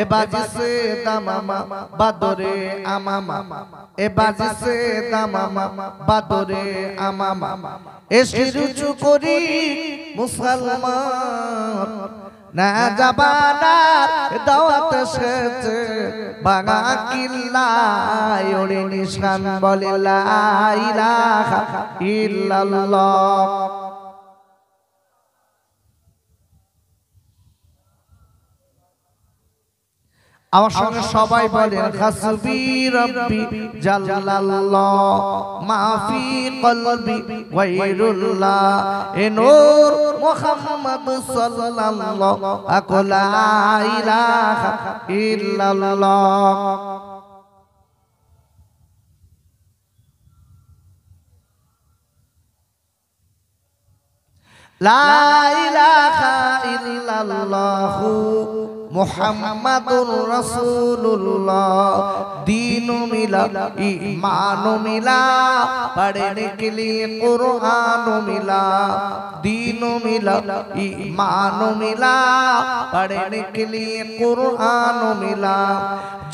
এ বাজিছে দামামা বাদরে আমামা এ বাজিছে দামামা বাদরে আমামা এসে রুজু করি মুসলমান না জাবানার দাওয়াত এসেছে ভাঙা কিল্লায় ওরে নিশান বলে লা ইলাহা ইল্লাল্লাহ। আমার সঙ্গে সবাই বলেন হাসবি রাব্বি জাল্লাল্লাহ মাফি কলবি গায়রুল্লাহ এ নূর মুহাম্মদ সাল্লাল্লাহু লা ইলাহা ইল্লাল্লাহ। লা ইলাহা ইল্লাল্লাহু মুহাম্মাদুর রাসূলুল্লাহ दीन मिला ईमान मिला पढ़ने के लिए कुरान मिला दीन मिला ईमान मिला पढ़ने के लिए कुरान मिला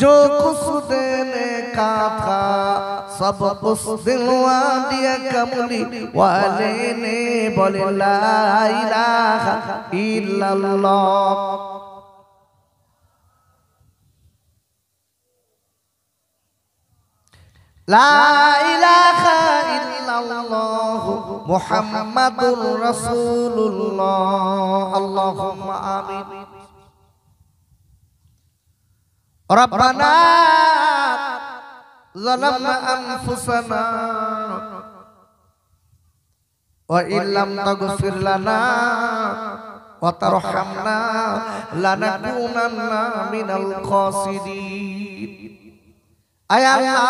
जो कुछ देने का था सब कुछ दिलवा दिया कमली वाले ने बोले ला इलाहा इल्लल्लाह। লা ইলাহা ইল্লাল্লাহ মুহাম্মাদুর রাসূলুল্লাহ আল্লাহুম্মা আমিন। রব্বানা যালামনা আনফুসানা ওয়া ইল্লাম তাগফির লানা ওয়া তারহামনা লানাকুনান্না মিনাল খাসিরিন। আয় আল্লাহ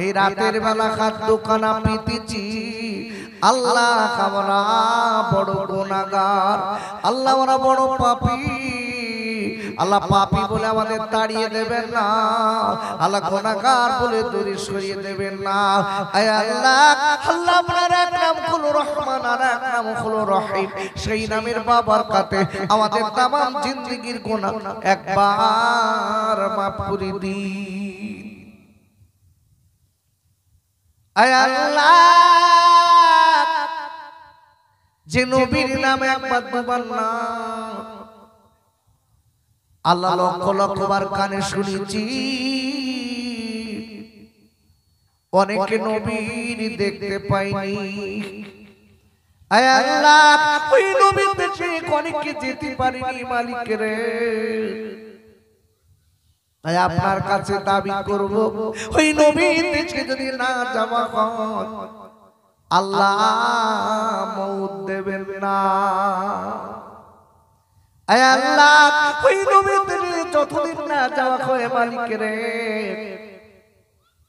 এই রাতের বেলা খাদ্য খানা পেতেছি আল্লাহ আমরা বড় গুনাহগার আল্লাহ আমরা বড় পাপী আল্লাহ পাপী বলে আমাদের তাড়িয়ে দেবেন না আল্লাহ গুনাহগার বলে দূরে সরিয়ে দেবেন না। আয় আল্লাহ আল্লাহ আপনার এক নাম হলো রহমান আর এক নাম হলো রহিম সেই নামের বাবরকতে আমাদের तमाम জিন্দেগীর গুনাহ একবার মাফ করে দিন। আয় আল্লাহ যে নবীর নামে একবার দুবার না আল্লাহ লক্ষ লক্ষ বার কানে শুনেছি অনেকে নবীর দেখতে পাইনি। আয় আল্লাহ ওই নবীর দেশে অনেকে যেতে পারিনি মালিক রে তাই আপনার কাছে দাবি করব ওই নবীর দেশে যদি না যাওয়া হয় আল্লাহ মউত দেবেন না। আয় আল্লাহ ওই নবীর দেশে যতদিন না যাওয়া হয় মালিক রে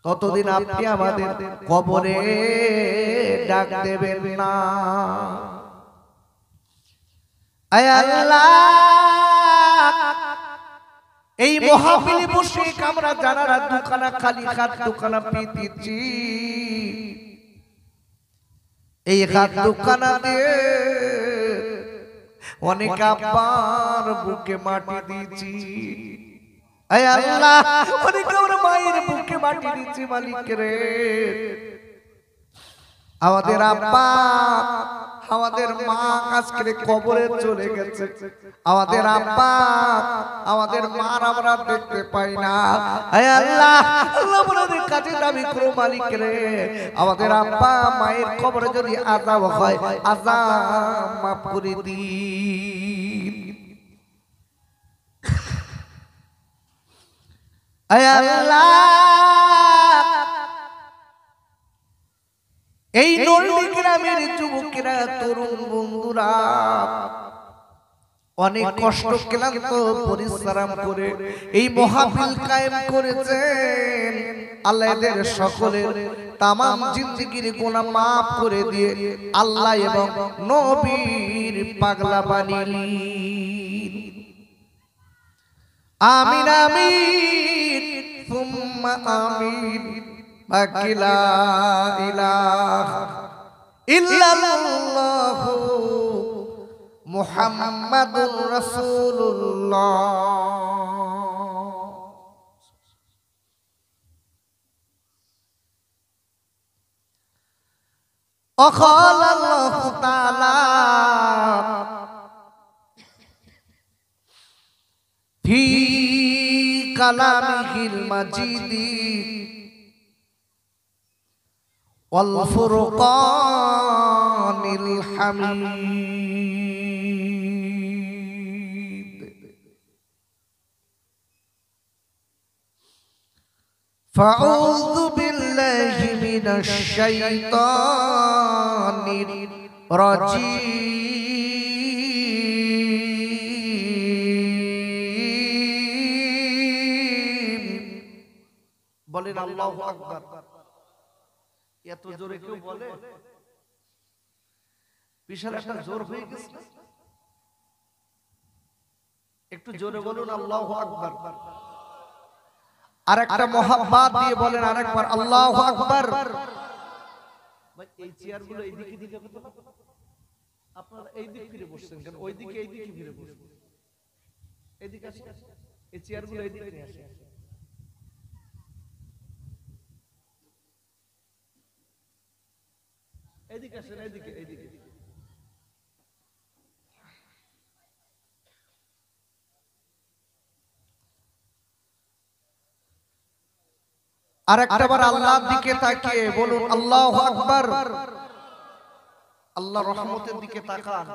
ততদিন আপনি আমাদের কবরে ডাক দেবেন না। আয় আল্লাহ এই মাহফিলে বসে আমরা যারা দুখানা খালি হাত দুখানা পেতেছি এই হাত দুখানা দিয়ে অনেক আব্বার বুকে মাটি দিয়েছি। আয় আল্লাহ অনেক আমরা মায়ের বুকে মাটি দিয়েছি মালিক রে আমাদের আব্বা আমাদের মা আজকে কবরে চলে গেছে আমাদের আব্বা আমাদের মা আমরা দেখতে পাই না। আয় আল্লাহ আল্লাহ আমাদের কাছে দাবি করো মালিক রে আমাদের আব্বা মায়ের কবরে যদি আযাব হয় আযাব মাফ করে দিন। আয় আল্লাহ এই নলডি গ্রামের যুবকেরা তরুণ বন্ধুরা অনেক কষ্ট ক্লান্ত পরিশ্রম করে এই মাহফিল কায়েম করেছেন আল্লাহ এদের সকলের तमाम जिंदगीर गुनाह माफ করে দিয়ে আল্লাহ এবং নবীর পাগলা বানিয়ে আমিন আমিন সুম্মা আমিন বাকিলা ইলাহা ইল্লাল্লাহু মুহাম্মাদুর রাসূলুল্লাহ। وقال الله تعالى في كلامه المجيد والفرقان الحميد فأعوذ بالله من الشيطان الرجيم বলেন আল্লাহু আকবার। এত জোরে কেউ বলে? বিশাল একটা জোর হয়ে গেছে। একটু জোরে বলুন আল্লাহু আকবার। আরেকটা মোহাব্বত দিয়ে বলেন আরেকবার আল্লাহু আকবার। ভাই এই চেয়ারগুলো এইদিকে দিকে কত না? আপনারা এই দিক ফিরে বসছেন কেন? ওই দিকে এই দিকে ফিরে বসুন। এইদিকে আসেন, এই চেয়ারগুলো এই দিকে নিয়ে আসেন। এইদিকে আসেন, এইদিকে এইদিকে। আরেকটাবার আল্লাহর দিকে তাকিয়ে বলুন আল্লাহু আকবার। আল্লাহ রহমতের দিকে তাকান।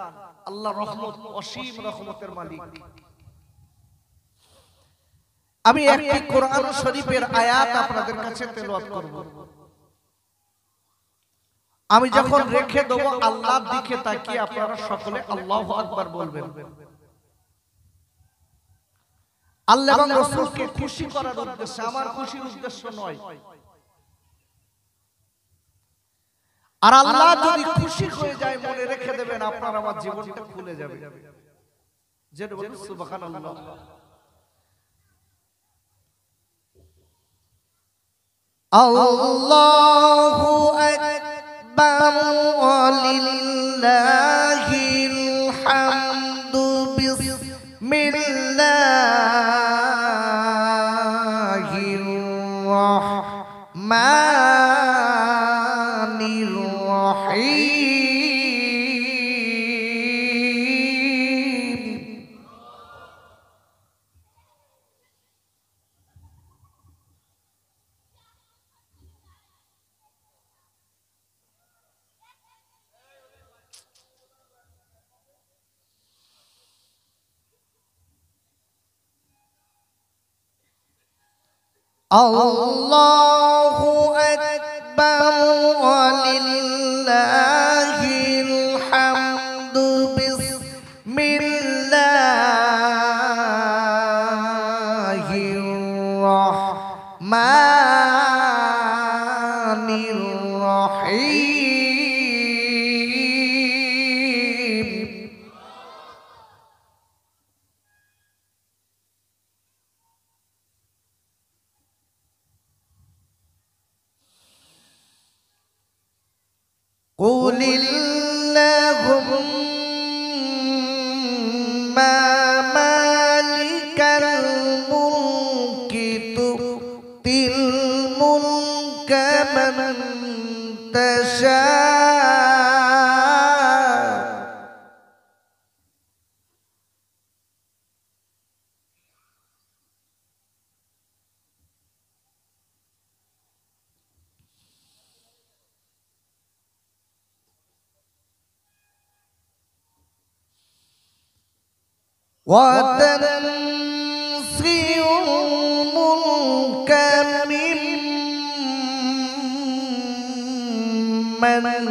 আল্লাহ রহমত অসীম রহমতের মালিক। আমি একটি কোরআন শরীফের আয়াত আপনাদের কাছে তেলাওয়াত করব। আমি যখন রেখে দেব আল্লাহর দিকে তাকিয়ে আপনারা সকলে আল্লাহু আকবার বলবেন। আল্লাহ এবং রাসূলকে খুশি করার উদ্দেশ্যে, আমার খুশির উদ্দেশ্য নয়। আর আল্লাহ যদি খুশি হয়ে যায় মনে রেখে দেবেন আপনার আমার জীবনটা খুলে যাবে। যেটা বলেন সুবহানাল্লাহ। আল্লাহু আকবার ওয়ালিল্লাহিল হামদু বিসমিল্লাহির রাহমানির রহিম। আল্লাহু আকবার ওয়ালিল্লাহিল হামদু বিসমিল্লাহির রাহমানির রহিম। قل اللهم مالك الملك تؤتي الملك من تشاء وتنزع الملك ممن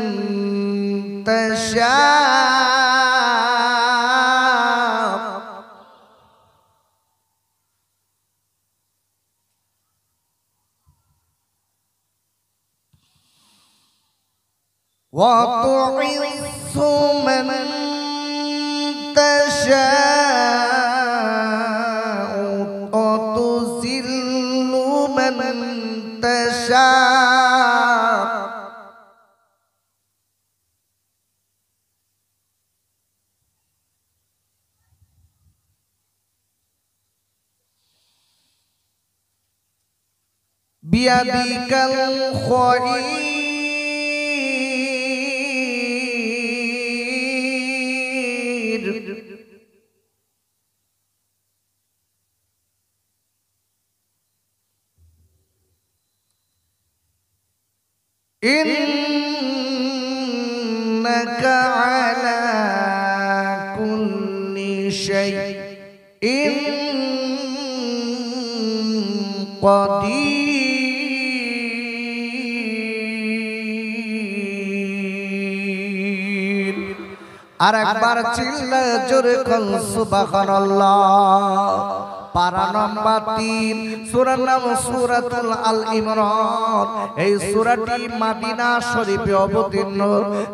تشاء وتعز من تشاء وتذل من تشاء বিয়াদিকাল খায়র ইন্নাকা আলা কুল্লি শাইইন কাদির। আর একবার চিল্লায় জোরে বল সুবহানাল্লাহ। পারা নম্বর ৩, সূরার নাম সূরাতুল আল ইমরান। এই সূরাটি মদিনা শরীফে অবতীর্ণ,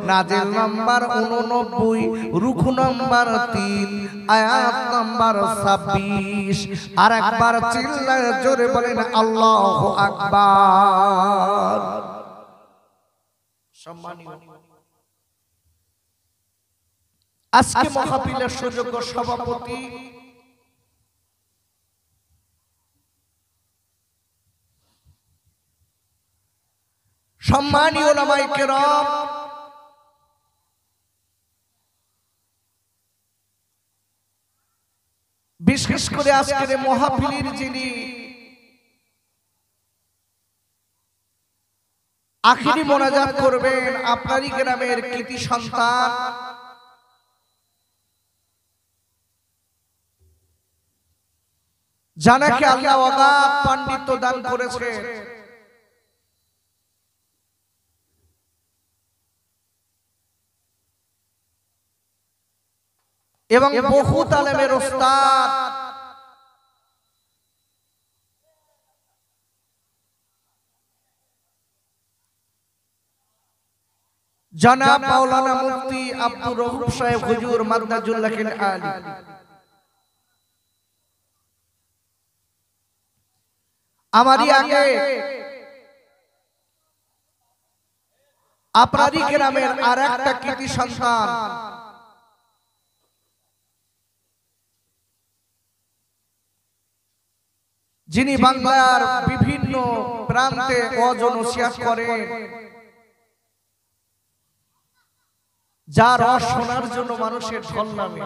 নাজিল নম্বর 89, রুকু নম্বর ৩, আয়াত নম্বর ২৬। আর একবার চিল্লায় জোরে বলেন আল্লাহু আকবার। সম্মানীয় আজকে মাহফিলের সুযোগ্য সভাপতি সম্মানীয় উলামায়ে কেরাম, বিশেষ করে আজকের মাহফিলের যিনি আখিরি মোনাজাত করবেন, আপনারই গ্রামের কৃতি সন্তান যাকে আল্লাহ অগাধ পাণ্ডিত্য দান করেছেন এবং বহু তালেমের ওস্তাদ, জনাব মাওলানা মুফতি আব্দুর রউফ সাহেব হুজুর মাদনাজুল্লাহ আলী। আমারই আগে আপনারই গ্রামের আর একটা কৃতি সন্তান যিনি বাংলার বিভিন্ন প্রান্তে ওয়াজ ও নসিহত করেন, যার রস শোনার জন্য মানুষের ঢল নামে।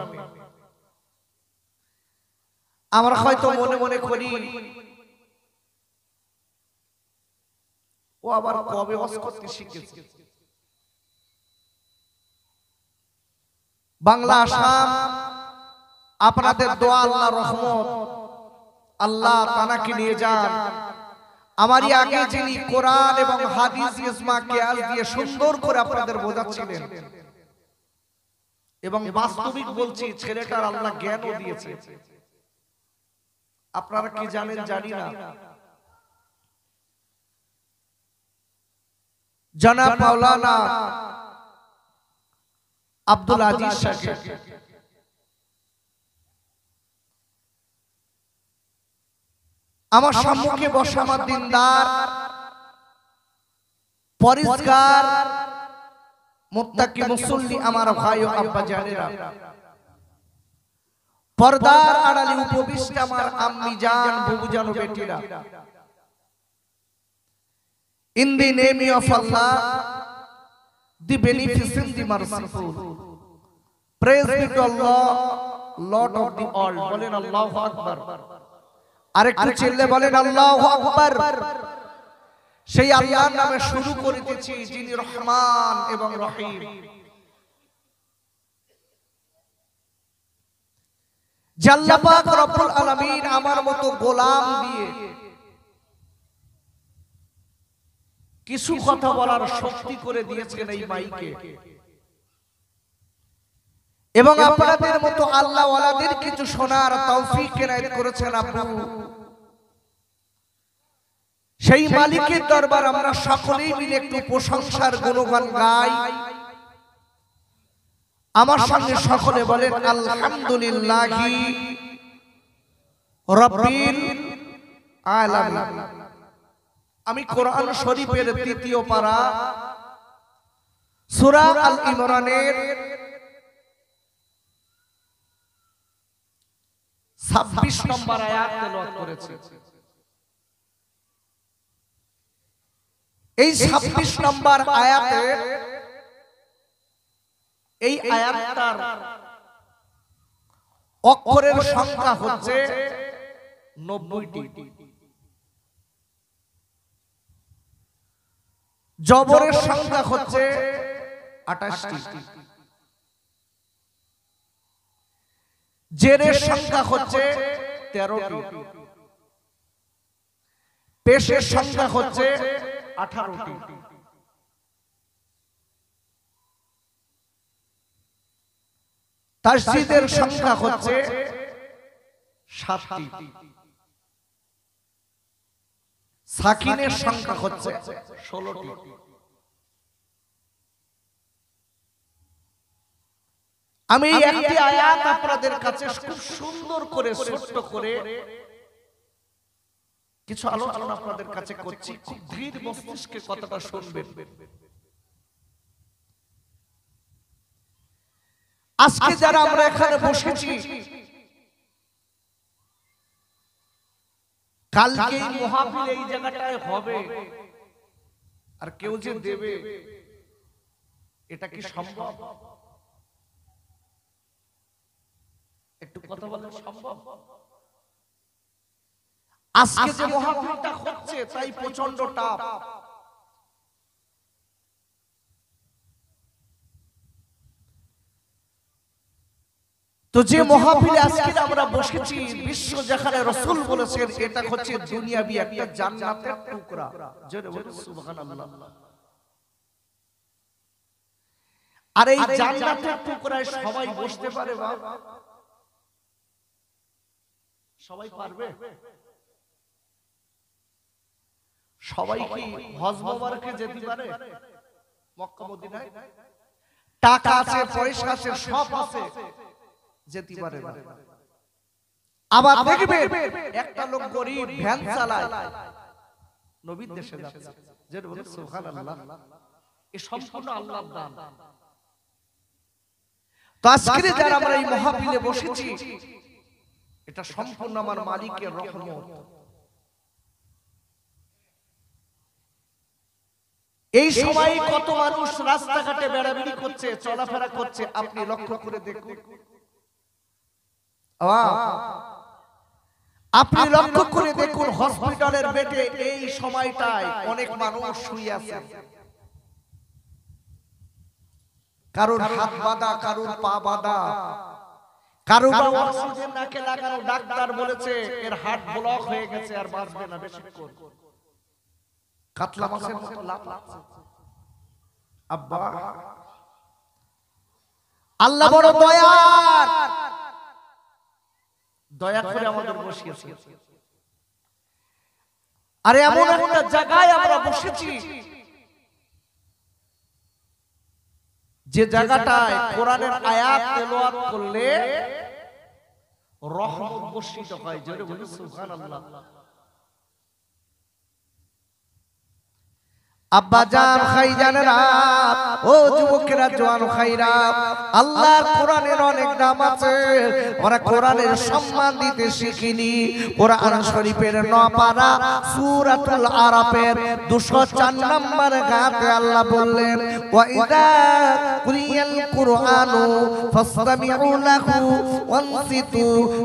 আমরা হয়তো মনে মনে করি ও আবার কবে ওয়াজ করতে শিখেছে। বাংলা আসাম আপনাদের দোয়া, আল্লাহ রহমত, আল্লাহ তানাকে নিয়ে যান। আমারই আগে যিনি কোরআন এবং হাদিস ইজমা কিয়াস দিয়ে সুন্দর করে আপনাদের বোঝাচ্ছিলেন, এবং বাস্তবিক বলছি ছেলেটার আল্লাহ জ্ঞানও দিয়েছে। আপনারা কি জানেন জানি না, জনাব মাওলানা আব্দুল আজিজ সাহেব আমার সম্মুখে বসা, আমার দিনদার, পরিষ্কার, মুত্তাকি, মুসল্লি আমার ভাই ও আব্বা জানেরা, পর্দার আড়ালে উপবিষ্ট আমার আম্মি জান, বুবু জান ও বেটিরা। In the name of Allah, the beneficent, the merciful, praise be to Allah, Lord of the all. বলেন আল্লাহু আকবার। আরেকটু চিল্লে বলেন আল্লাহু আকবার। সেই আল্লাহর নামে শুরু করিতেছি যিনি রহমান এবং রহিম। যে আল্লাহ পাক রব্বুল আলামিন আমার মতো গোলাম দিয়ে কিছু কথা বলার শক্তি করে দিয়েছেন এই মাইকে, এবং আপনাদের মতো আল্লাহ ওয়ালাদের কিছু শোনার তৌফিক এনায়েত করেছেন আব্বু। সেই মালিকের দরবার আমরা সকলেই মিলে একটু প্রশংসার গুণগান গাই। আমার সঙ্গে সকলে বলেন আলহামদুলিল্লাহি রাব্বিল আলামিন। আমি কোরআন শরীফের ৩য় পারা সূরা আল ইমরানের ২৬ নম্বর আয়াত তেলাওয়াত করেছি। এই 26 নম্বর আয়াতে এই আয়াতটার অক্ষরের সংখ্যা হচ্ছে 90টি, জবরের সংখ্যা হচ্ছে 28টি, জেরের সংখ্যা হচ্ছে 13টি, পেশের সংখ্যা হচ্ছে 18টি, তাসদীদের সংখ্যা হচ্ছে 7টি, সাকিনের সংখ্যা হচ্ছে 16টি। আমি একটি আয়াত আপনাদের কাছে খুব সুন্দর করে ছোট্ট করে কিছু আলোচনা আপনাদের কাছে করছি, খুব ধীর মস্তিষ্কে কথাটা শুনবেন। আজকে যারা আমরা এখানে বসেছি, কালকে এই মাহফিল এই জায়গাটায় হবে, আর কেউ যে দেবে এটা কি সম্ভব? একটু কথা বলেন, সম্ভব? আজকে যে মাহফিলটা হচ্ছে তাই প্রচন্ড টাপ। তো যে মাহফিলে আজকে আমরা বসেছি, বিশ্ব যেখানে রাসূল বলেছেন এটা হচ্ছে দুনিয়াবি একটা জান্নাতের টুকরা, জোরে বলুন সুবহানাল্লাহ। আর এই জান্নাতের টুকরায় সবাই বসতে পারে? বাবা, সবাই পারবে? সবাই কি হজ মুবারকে যেতে পারে? মক্কা মদিনায় টাকা আছে, পয়সা আছে, সব আছে, যেতে পারে না। আবার দেখবে একটা লোক গরিব, ভ্যান চালায়, নবীর দেশে যাচ্ছে, যেটা বলে সুবহানাল্লাহ। এই সম্পূর্ণ আল্লাহর দান। তো আজকে যারা আমরা এই মাহফিলে বসেছি, এটা সম্পূর্ণ আমার মালিকের রহমত। এই সময় কত মানুষ রাস্তাঘাটে বেড়াবেড়ি করছে, চলাফেরা করছে, আপনি লক্ষ্য করে দেখুন। আপনি লক্ষ্য করে দেখুন, হসপিটালের বেডে এই সময়টায় অনেক মানুষ শুয়ে আছে, কারোর হাত বাঁধা, কারোর পা বাঁধা, কারোর অক্সিজেন নাকে লাগানো, ডাক্তার বলেছে এর হার্ট ব্লক হয়ে গেছে, আর বাঁচবে না বেশিক্ষণ। কাতলা মাছের মতো লাফ লাগছে। আব্বা, আল্লাহ বড় দয়ার, দয়া করে আমাদের বসিয়েছে। আরে এমন একটা জায়গায় আমরা বসেছি যে জায়গাটায় কোরআনের আয়াত তেলাওয়াত করলে রহমত বর্ষিত হয়, জোরে বলুন সুবহানাল্লাহ। আব্বা জান, ভাইজানেরা, ও যুবকেরা, জওয়ান ভাইরা, আল্লাহর কোরআনের অনেক নাম আছে, ওরা কোরআনের সম্মান দিতে শিখিনি। কোরআন শরীফের 9 পারা সূরাতুল আরাফের 204 নম্বর আয়াতে আল্লাহ বললেন, ওয়া ইযা কুরিয়াল কুরআনু ফাসতামিউ লাহু ওয়ানসিতু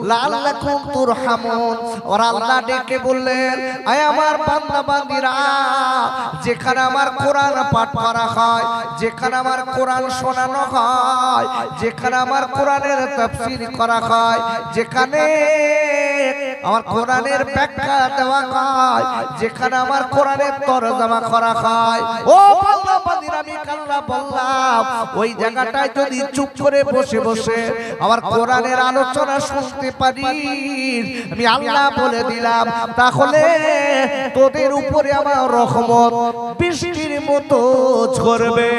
লাআল্লাকুম তুরহামুন। ওরা আল্লাহ ডেকে বললেন, আয় আমার বান্দা বান্দীরা, যেখানে আমার কোরআন পাঠ করা হয়, যেখানে আমার কোরআন শোনানো হয়, যেখানে আমার কোরআনের তাফসীর করা হয়, যেখানে আমার কোরআনের ব্যাখ্যা দেওয়া হয়, যেখানে আমার কোরআনের তরজমা করা হয়, ও বান্দা বান্দীরা, আমি আল্লাহ বললাম ওই জায়গাটায় যদি চুপ করে বসে বসে আমার কোরআনের আলোচনা শুনতে পারি, আমি আল্লাহ বলে দিলাম, তাহলে তোদের উপরে আমার রহমত বৃষ্টির মতো ঝরবে।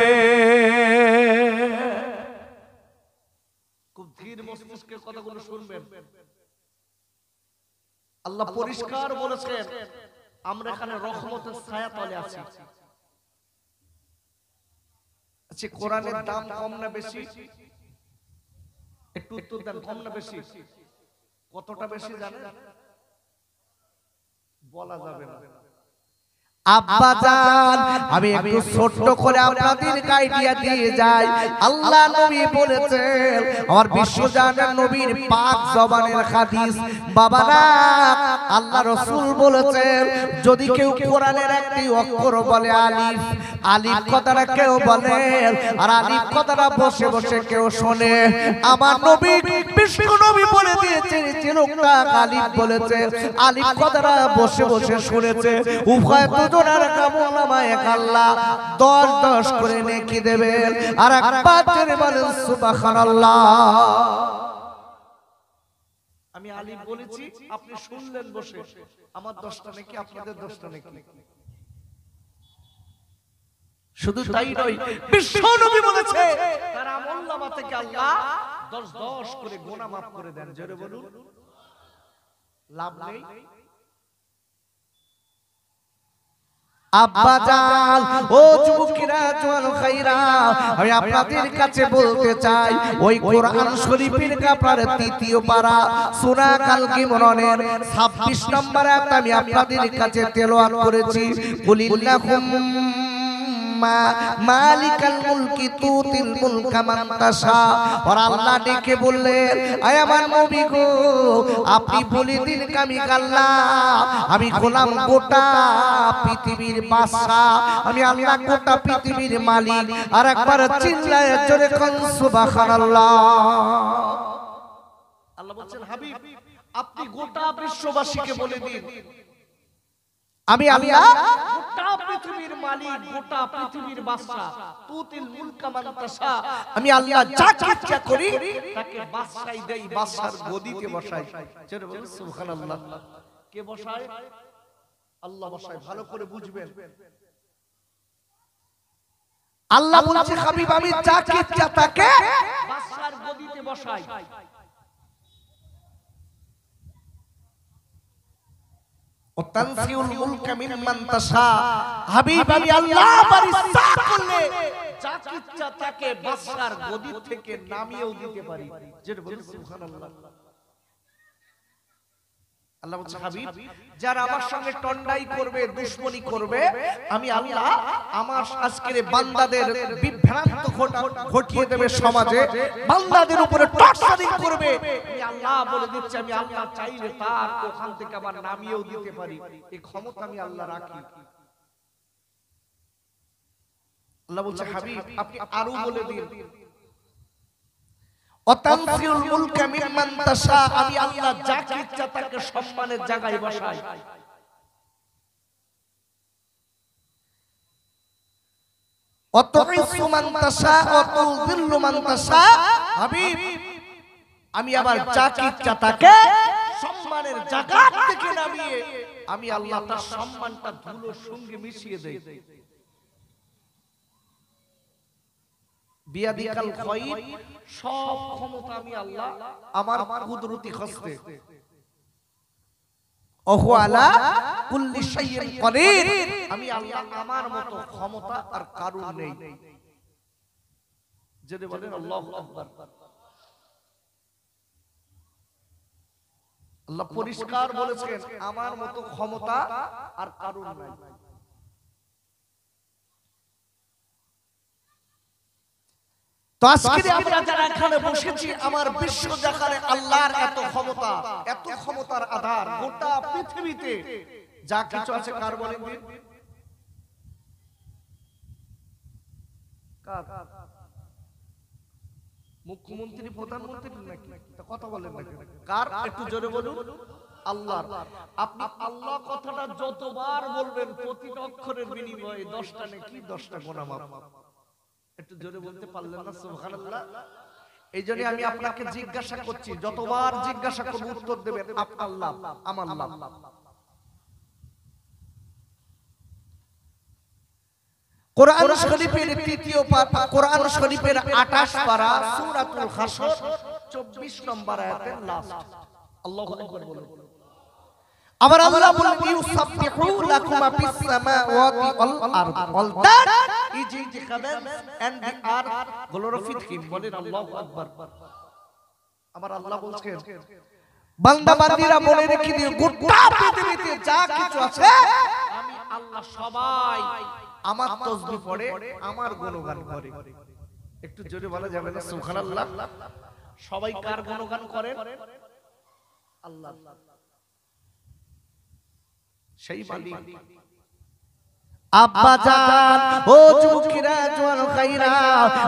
খুব ধীর মস্তিষ্কে কথাগুলো শুনবেন। আল্লাহ পরিষ্কার বলেছেন, আমরা এখানে রহমতের ছায়াতলে আছি। আচ্ছা, কোরআনের দাম কম না বেশি? একটু উত্তর দেন, কম না বেশি? কতটা বেশি জানেন? বলা যাবে না। আব্বা জান, আমি একটু ছোট্ট করে আপনাদের আইডিয়া দিয়ে যাই। আল্লাহ নবী বলেছেন, আমার বিশ্বজানের নবীর পাক জবানের হাদিস বাবারা, আল্লাহ রাসূল বলেছেন, যদি কেউ কোরআনের একটি অক্ষর বলে আলিফ, আলিফ কথাটা কেউ বলে আর আলিফ কথাটা বসে বসে কেউ শোনে, আমার নবী বিশ্ব নবী বলে দিয়েছেন যে লোকটা আলিফ বলেছে, আলিফ কথাটা বসে বসে শুনেছে, উভয় দুজনের আমলনামায় আল্লাহ 10 করে নেকি দেবেন। আর একবার জোরে বলেন সুবহানাল্লাহ। আমি আলিফ বলেছি, আপনি শুনলেন বসে, আমার 10টা নেকি, আপনাদের 10টা নেকি। শুধু তাই নয়, বিশ্ব নবী বলেছে তার আমলনামা থেকে আল্লাহ 10 করে গুনাহ মাফ করে দেন। জোরে বলুন, লাভ নেই। আব্বা জান, ও যুবকেরা, জওয়ান ভাইরা, আমি আপনাদের কাছে বলতে চাই, ওই কোরআন শরীফের আপনার 3য় পারা সূরা আল ইমরানের 26 নম্বর আয়াত আমি আপনাদের কাছে তেলাওয়াত করেছি। কুলিল্লাহুম্মা মালিকাল মুলকি তুতিল মুলকা মান তাশা। আর আল্লাহ ডেকে বললেন, আয় আমার নবী গো, আপনি বলে দিন আমি আল্লাহ, আমি গোলাম, গোটা পৃথিবীর বাদশা, আমি আল্লাহ, গোটা পৃথিবীর মালিক। আর একবার চিল্লায়ে জোরে কোন সুবহানাল্লাহ। আল্লাহ বলছেন, হাবিব আপনি গোটা বিশ্ববাসীকে বলে দিন, আমি আল্লাহ গোটা পৃথিবীর মালিক, গোটা পৃথিবীর বাদশা, তুতিল মুলকা মান তাশা, আমি আল্লাহ যাকে ইচ্ছা করি তাকে বাদশাই দেই, বাদশার গদিতে বসাই। জোরে বলুন সুবহানাল্লাহ। কে বসায়? আল্লাহ বসায়। ভালো করে বুঝবেন, আল্লাহ বলছে, হাবিব আমি যাকে ইচ্ছা তাকে বাদশার গদিতে বসাই। তানসিউল মুলকা মিম্মান তাশা, হাবিব আমি আল্লাহ আমার ইচ্ছা করলে যাকে ইচ্ছা তাকে বাদশার গদি থেকে নামিয়েও দিতে পারি। যেটা বলেন সুবহানাল্লাহ। আল্লাহ বলছে, হাবিব যারা আমার সঙ্গে টন্ডাই করবে, দুশমনি করবে, আমি আল্লাহ আমার আজকের বান্দাদের বিভ্রান্ত ঘটিয়ে দেবে সমাজে, বান্দাদের উপরে টর্চারিং করবে, আমি আল্লাহ বলে দিচ্ছি, আমি আল্লাহ চাইলে তার ওখান থেকে আবার নামিয়েও দিতে পারি। এই ক্ষমতা আমি আল্লাহ রাখি। আল্লাহ বলছে, হাবিব আপনি আরো বলে দিন, অতানসিউল মুলকা মিম্মান তাশা, আমি আল্লাহ যাকে ইচ্ছা তাকে সম্মানের জায়গায় বসাই। অতুইসু মান তাশা অতুযিল্লু মান তাশা, হাবিব আমি আবার যাকে ইচ্ছা তাকে সম্মানের জায়গা থেকে নামিয়ে আমি আল্লাহ তার সম্মানটা ধুলোর সঙ্গে মিশিয়ে দেই। বিয়াদিকাল খায়র, সব ক্ষমতা আমি আল্লাহ আমার কুদরতি হস্তে। ওহু আলা কুল্লি শাইইন কাদির, আমি আল্লাহ আমার মতো ক্ষমতা আর কারণ নেই। যদি বলেন আল্লাহু আকবার। আল্লাহ পরিষ্কার বলেছেন, আমার মতো ক্ষমতা আর কারণ নাই। তো আজকে আমরা যারা এখানে বসেছি, আমার বিশ্ব জাহানে আল্লাহর এত ক্ষমতা, এত ক্ষমতার আধার, গোটা পৃথিবীতে যা কিছু আছে কার বলেন দিন? কার? মুখ্যমন্ত্রী, প্রধানমন্ত্রী নাকি? কথা বলেন নাকি? কার? একটু জোরে বলুন। আল্লাহর। আপনি আল্লাহ কথাটা যতবার বলবেন, প্রতিটা অক্ষরের বিনিময়ে 10টা নাকি 10টা গুনাহ মাফ। একটু জোরে বলতে পারলেন না সুবহানাল্লাহ? এইজন্য আমি আপনাকে জিজ্ঞাসা করছি, যতবার জিজ্ঞাসা করব উত্তর দেবেন আল্লাহ, আমার নাম। কোরআন শরীফের 3য় পারা, কোরআন শরীফের 28 পারা সূরাতুল হাসর 24 নম্বর আয়াতের লাস্ট। আল্লাহু আকবার বলুন। আবার আল্লাহ বলেন, ইউসাব্বিহু লাকুম ফিস সামাওয়াতি ওয়াল আরদ, all that is in the heaven and the earth glorify him. বলেন আল্লাহু আকবার। আবার আল্লাহ বলছেন, বান্দা বান্দীরা বলে রেখে দিও, গোটা পৃথিবীতে যা কিছু আছে আমি আল্লাহ সবাই আমার তাসবিহ পড়ে, আমার গুণগান করে। একটু জোরে বলা যাবে না সুবহানাল্লাহ? সবাই কার গুণগান করেন? আল্লাহ। সেই মালিক। আব্বা জান, ও যুবকেরা, জওয়ান ভাইরা,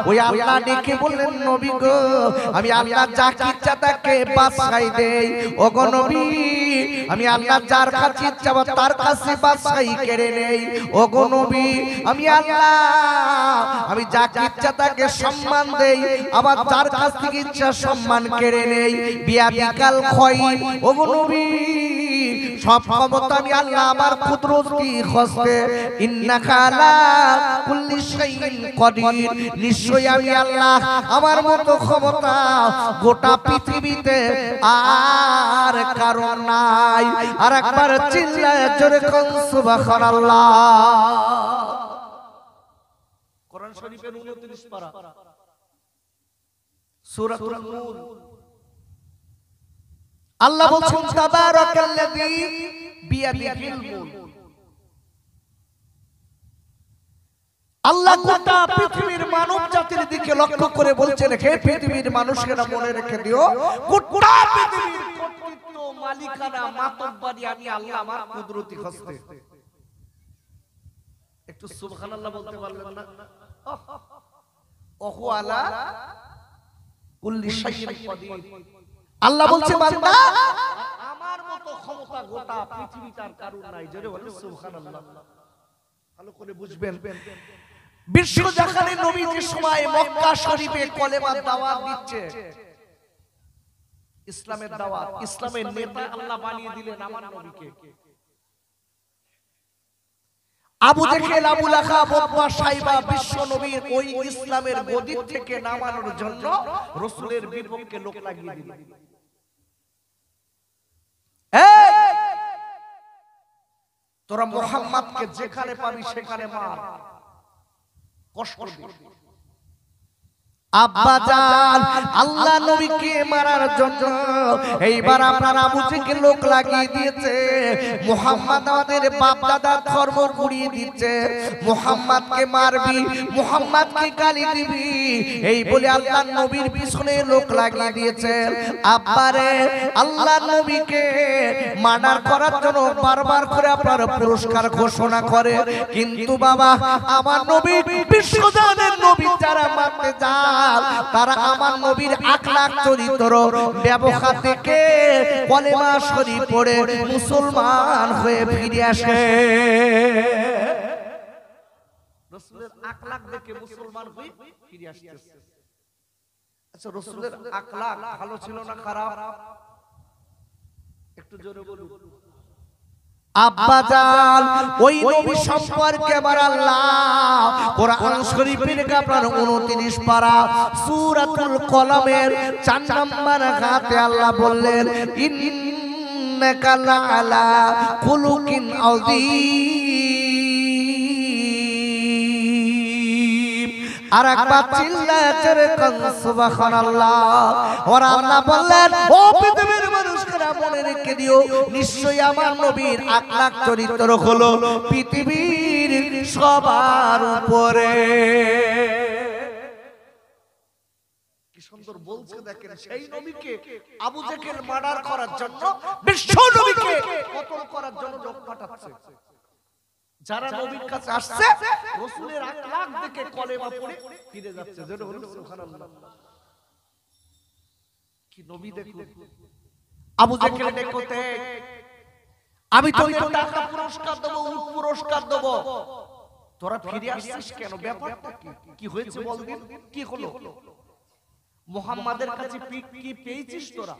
ওই আল্লাহ ডেকে বললেন, নবী গো, আমি আল্লাহ যাকে ইচ্ছা তাকে বাদশাহী দেই। ও গো নবী, আমি আল্লাহ যার কাছে ইচ্ছা তার কাছে বাদশাহী কেড়ে নেই। ও গো নবী, আমি আল্লাহ আমি যাকে ইচ্ছা তাকে সম্মান দেই, আবার যার কাছ থেকে ইচ্ছা সম্মান কেড়ে নেই। বিয়া বিকাল খয়। ও গো নবী, সব ক্ষমতা আমি আল্লাহ আমার কুদরতি হস্তে। ইন্নাকা আলা কুল্লি শাইইন কাদির, নিশ্চয়ই আমি আল্লাহ আমার মতো ক্ষমতা গোটা পৃথিবীতে আর কারো নাই। আর একবার চিল্লায় জোরে কোন সুবহানাল্লাহ। কোরআন শরীফের 29 পারা সূরাতুল নূর। আল্লাহ বলছেন, তাবারাকাল্লাযী বিয়াদিহিল মুলক। আল্লাহ গোটা পৃথিবীর মানব জাতির দিকে লক্ষ্য করে বলছেন, হে পৃথিবীর মানুষেরা মনে রেখে দিও, গোটা পৃথিবীর কর্তৃত্ব, মালিকানা, মাতব্বরি আমি আল্লাহ আমার কুদরতি হস্তে। একটু সুবহানাল্লাহ বলতে পারলেন না? ওহু আলা কুল্লি শাইইন কাদির। আল্লাহ বলছে, বান্দা আমার মতো ক্ষমতা গোটা পৃথিবীটার কারণ নাই। জোরে বলুন সুবহানাল্লাহ। ভালো করে বুঝবেন, বিশ্ব জাহানের নবী যে সময় মক্কা শরীফে কলেমার দাওয়াত দিচ্ছে, ইসলামের দাওয়াত, ইসলামের নেতা আল্লাহ বানিয়ে দিলেন আমার নবীকে। আবু জেহেল, আবু লাহাব, উতবা, সাইবা বিশ্ব নবীর ওই ইসলামের গদি থেকে নামানোর জন্য রাসূলের বিপক্ষে লোক লাগিয়ে দিলেন। তোরা মুহাম্মদকে যেখানে পাবি সেখানে মার, কষ্ট দে। আব্বা জান, আল্লাহ নবীকে মারার জন্য এইবার আপনার আবু জেহেল লোক লাগিয়ে দিয়েছে। মুহাম্মদ আমাদের বাপ দাদার ধর্ম গুড়িয়ে দিচ্ছে, মুহাম্মদকে মারবি, মুহাম্মদকে গালি দিবি, এই বলে আল্লাহ নবীর পিছনে লোক লাগিয়ে দিয়েছে। আব্বারে, আল্লাহ নবীকে মার্ডার করার জন্য বারবার করে আপনার পুরস্কার ঘোষণা করে, কিন্তু বাবা আমার নবী, বিশ্বজাহানের নবী যারা মারতে যায় তারা আমার নবীর আখলাক, চরিত্র, ব্যবহার থেকে কলেমা শরীফ পড়ে মুসলমান হয়ে ফিরে আসে। রাসূলের আখলাক দেখে মুসলমান হয়ে ফিরে আসছে। আচ্ছা, রাসূলের আখলাক ভালো ছিল না খারাপ? একটু জোরে বলুন। আব্বা জান, ওই নবী সম্পর্কে আবার আল্লাহ কোরআন শরীফের আপনার 29 পারা সূরাতুল কলমের 4 নম্বর আয়াতে আল্লাহ বললেন, ইন্নাকা লাআলা খুলুকিন আযীম। আর একবার চিল্লায়ে জোরে কোন সুবহানাল্লাহ। ওর আল্লাহ বললেন, ও পৃথিবীর মানুষেরা মনে রেখে দিও, নিশ্চয়ই আমার নবীর আখলাক চরিত্র হলো পৃথিবীর সবার উপরে। কি সুন্দর বলছে দেখেন, সেই নবীকে আবু জেহেল মার্ডার করার জন্য, বিশ্ব নবীকে কতল করার জন্য লোক পাঠাচ্ছে। যারা নবীর কাছে আসছে রাসূলের আখলাক দেখে কলেমা পড়ে ফিরে যাচ্ছে। যেটা হলো সুবহানাল্লাহ। কি নবী দেখুন। আবু জেহেল দেখতে, আমি তো টাকা পুরস্কার দেব, উট পুরস্কার দেব, তোরা ফিরে আসছিস কেন? ব্যাপারটা কি? কি হয়েছে বলদিন, কি হলো? মুহাম্মাদের কাছে কি পেয়েছিস তোরা?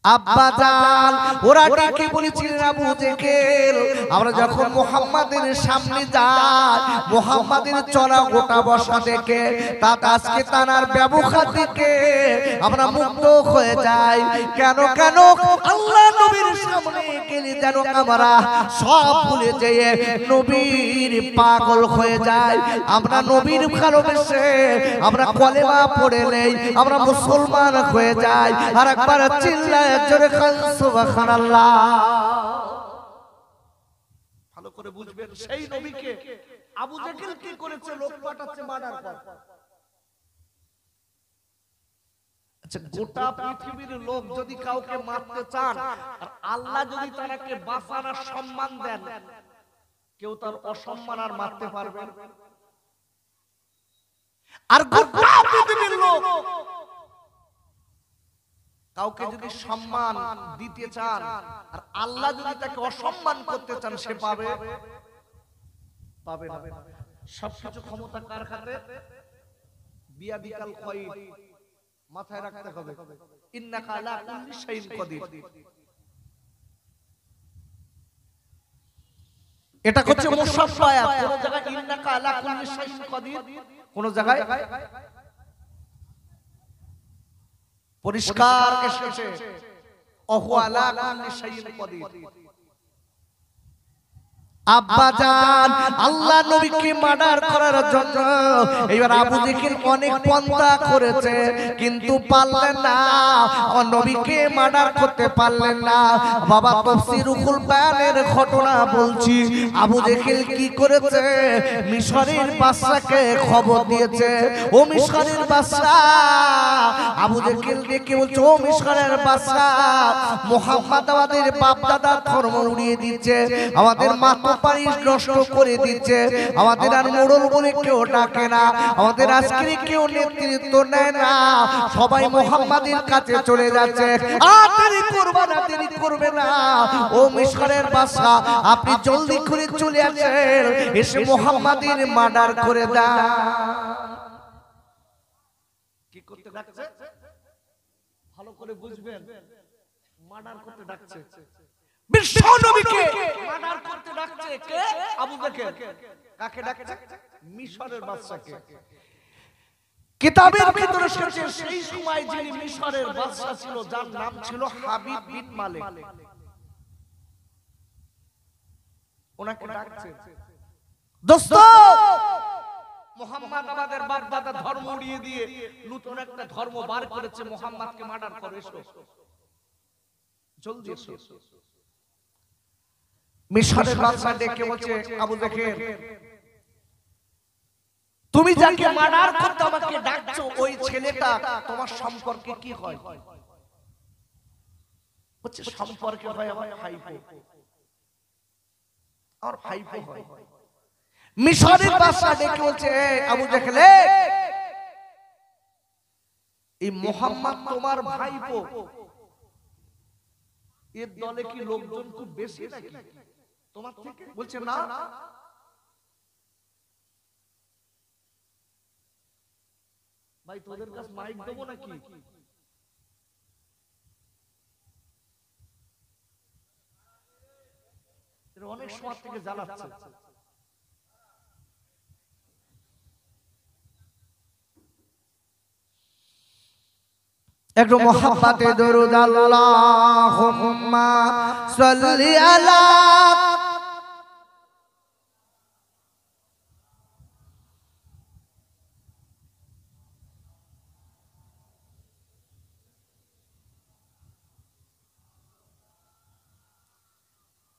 আব্বা জান, ওরা ডেকে বলেছিলেন, আবু জেহেল আমরা যখন মুহাম্মাদের সামনে যাই, মুহাম্মাদের চলা গোটা বসা দেখে, তার আজকে তার ব্যবহার দেখে আমরা মুগ্ধ হয়ে যাই। কেন কেন আল্লাহ নবীর সামনে গেলে যেন আমরা সব ভুলে যেয়ে নবীর পাগল হয়ে যাই। আমরা নবীর ভালোবেসে আমরা কলেমা পড়ে নেই, আমরা মুসলমান হয়ে যাই। আর একবার চিল্লায় জোরে খান সুবহানাল্লাহ। করে বুঝবেন সেই নবীকে আবু জেহেল কি করেছে, লোক পাঠাচ্ছে মার্ডার কর। আচ্ছা, গোটা পৃথিবীর লোক যদি কাউকে মারতে চান আর আল্লাহ যদি তাকে বাঁচানোর সম্মান দেন, কেউ তার অসম্মান আর মারতে পারবে? আর গোটা পৃথিবীর লোক কাউকে যদি সম্মান দিতে চান আর আল্লাহ যদি তাকে অসম্মান করতে চান, সে পাবে? পাবে না। সবকিছু ক্ষমতা কার হাতে? বিয়াদিকাল খায়র, মাথায় রাখতে হবে। ইন্নাকা আলা কুল্লি শাইইন কাদির। এটা হচ্ছে মুসাফফা আয়াত। কোন জায়গায় ইন্নাকা আলা কুল্লি শাইইন কাদির, কোন জায়গায় পরিষ্কার এসেছে ওহু আলা কুল্লি শাইইন কাদির। আব্বাজান আল্লাহ নবীকে মার্ডার করার জন্য এবার আবু জেহেল অনেক পন্থা করেছে, কিন্তু পারলেন না, নবীকে মার্ডার করতে পারলেন না। বাবা তাফসীরুল বায়ানের ঘটনা বলছি, আবু জেহেল কি করেছে, মিশরের বাদশাকে খবর দিয়েছে। ও মিশরের বাদশা, আবু জেহেল ডেকে বলছে, ও মিশরের বাদশা, মুহাম্মদ আমাদের বাপ দাদার ধর্ম উড়িয়ে দিচ্ছে, আমাদের মাতা পারিশ নষ্ট করে দিচ্ছে, আমাদের আর মোড়ল বলে কেউ ডাকে না, আমাদের আজকে কেউ নেতৃত্ব নেয় না, সবাই মুহাম্মাদের কাছে চলে যাচ্ছে। আর দেরি করবে না, দেরি করবে না, ও মিশরের বাদশা, আপনি জলদি করে চলে আসেন, এসে মুহাম্মাদের মার্ডার করে দেন। কি করতে ডাকছে ভালো করে বুঝবেন, মার্ডার করতে ডাকছে। বিশ্ব নবীকে মার্ডার করতে ডাকছে কে? আবু জেহেল। কাকে ডাকছে? মিশরের বাদশাকে। কিতাবের ভিতরে এসেছে সেই সময় যিনি মিশরের বাদশা ছিল, যার নাম ছিল হাবিব বিন মালিক, ওনাকে ডাকছে, দোস্ত মুহাম্মদ আমাদের বাপ দাদা ধর্ম উড়িয়ে দিয়ে নতুন একটা ধর্ম বার করেছে, মুহাম্মদকে মার্ডার করে, এসো জলদি এসো। মিশরের বাদশা ডেকে বলছে, আবু জেহেল, তুমি যাকে মার্ডার করতে আমাকে ডাকছো, ওই ছেলেটা তোমার সম্পর্কে কি হয়? বলছে সম্পর্কে হয় আমার ভাইপো, আমার ভাইপো হয়। মিশরের বাদশা ডেকে বলছে, আবু জেহেল, এই মুহাম্মদ তোমার ভাইপো, এর দলে কি লোকজন খুব বেশি নাকি তোমার থেকে? বলছে না। ভাই তোদের কাছে মাইক দেবো নাকি? অনেক সময় থেকে জ্বালাচ্ছে। একটু মোহাব্বতে দরুদ আল্লাহুম্মা সাল্লি আলা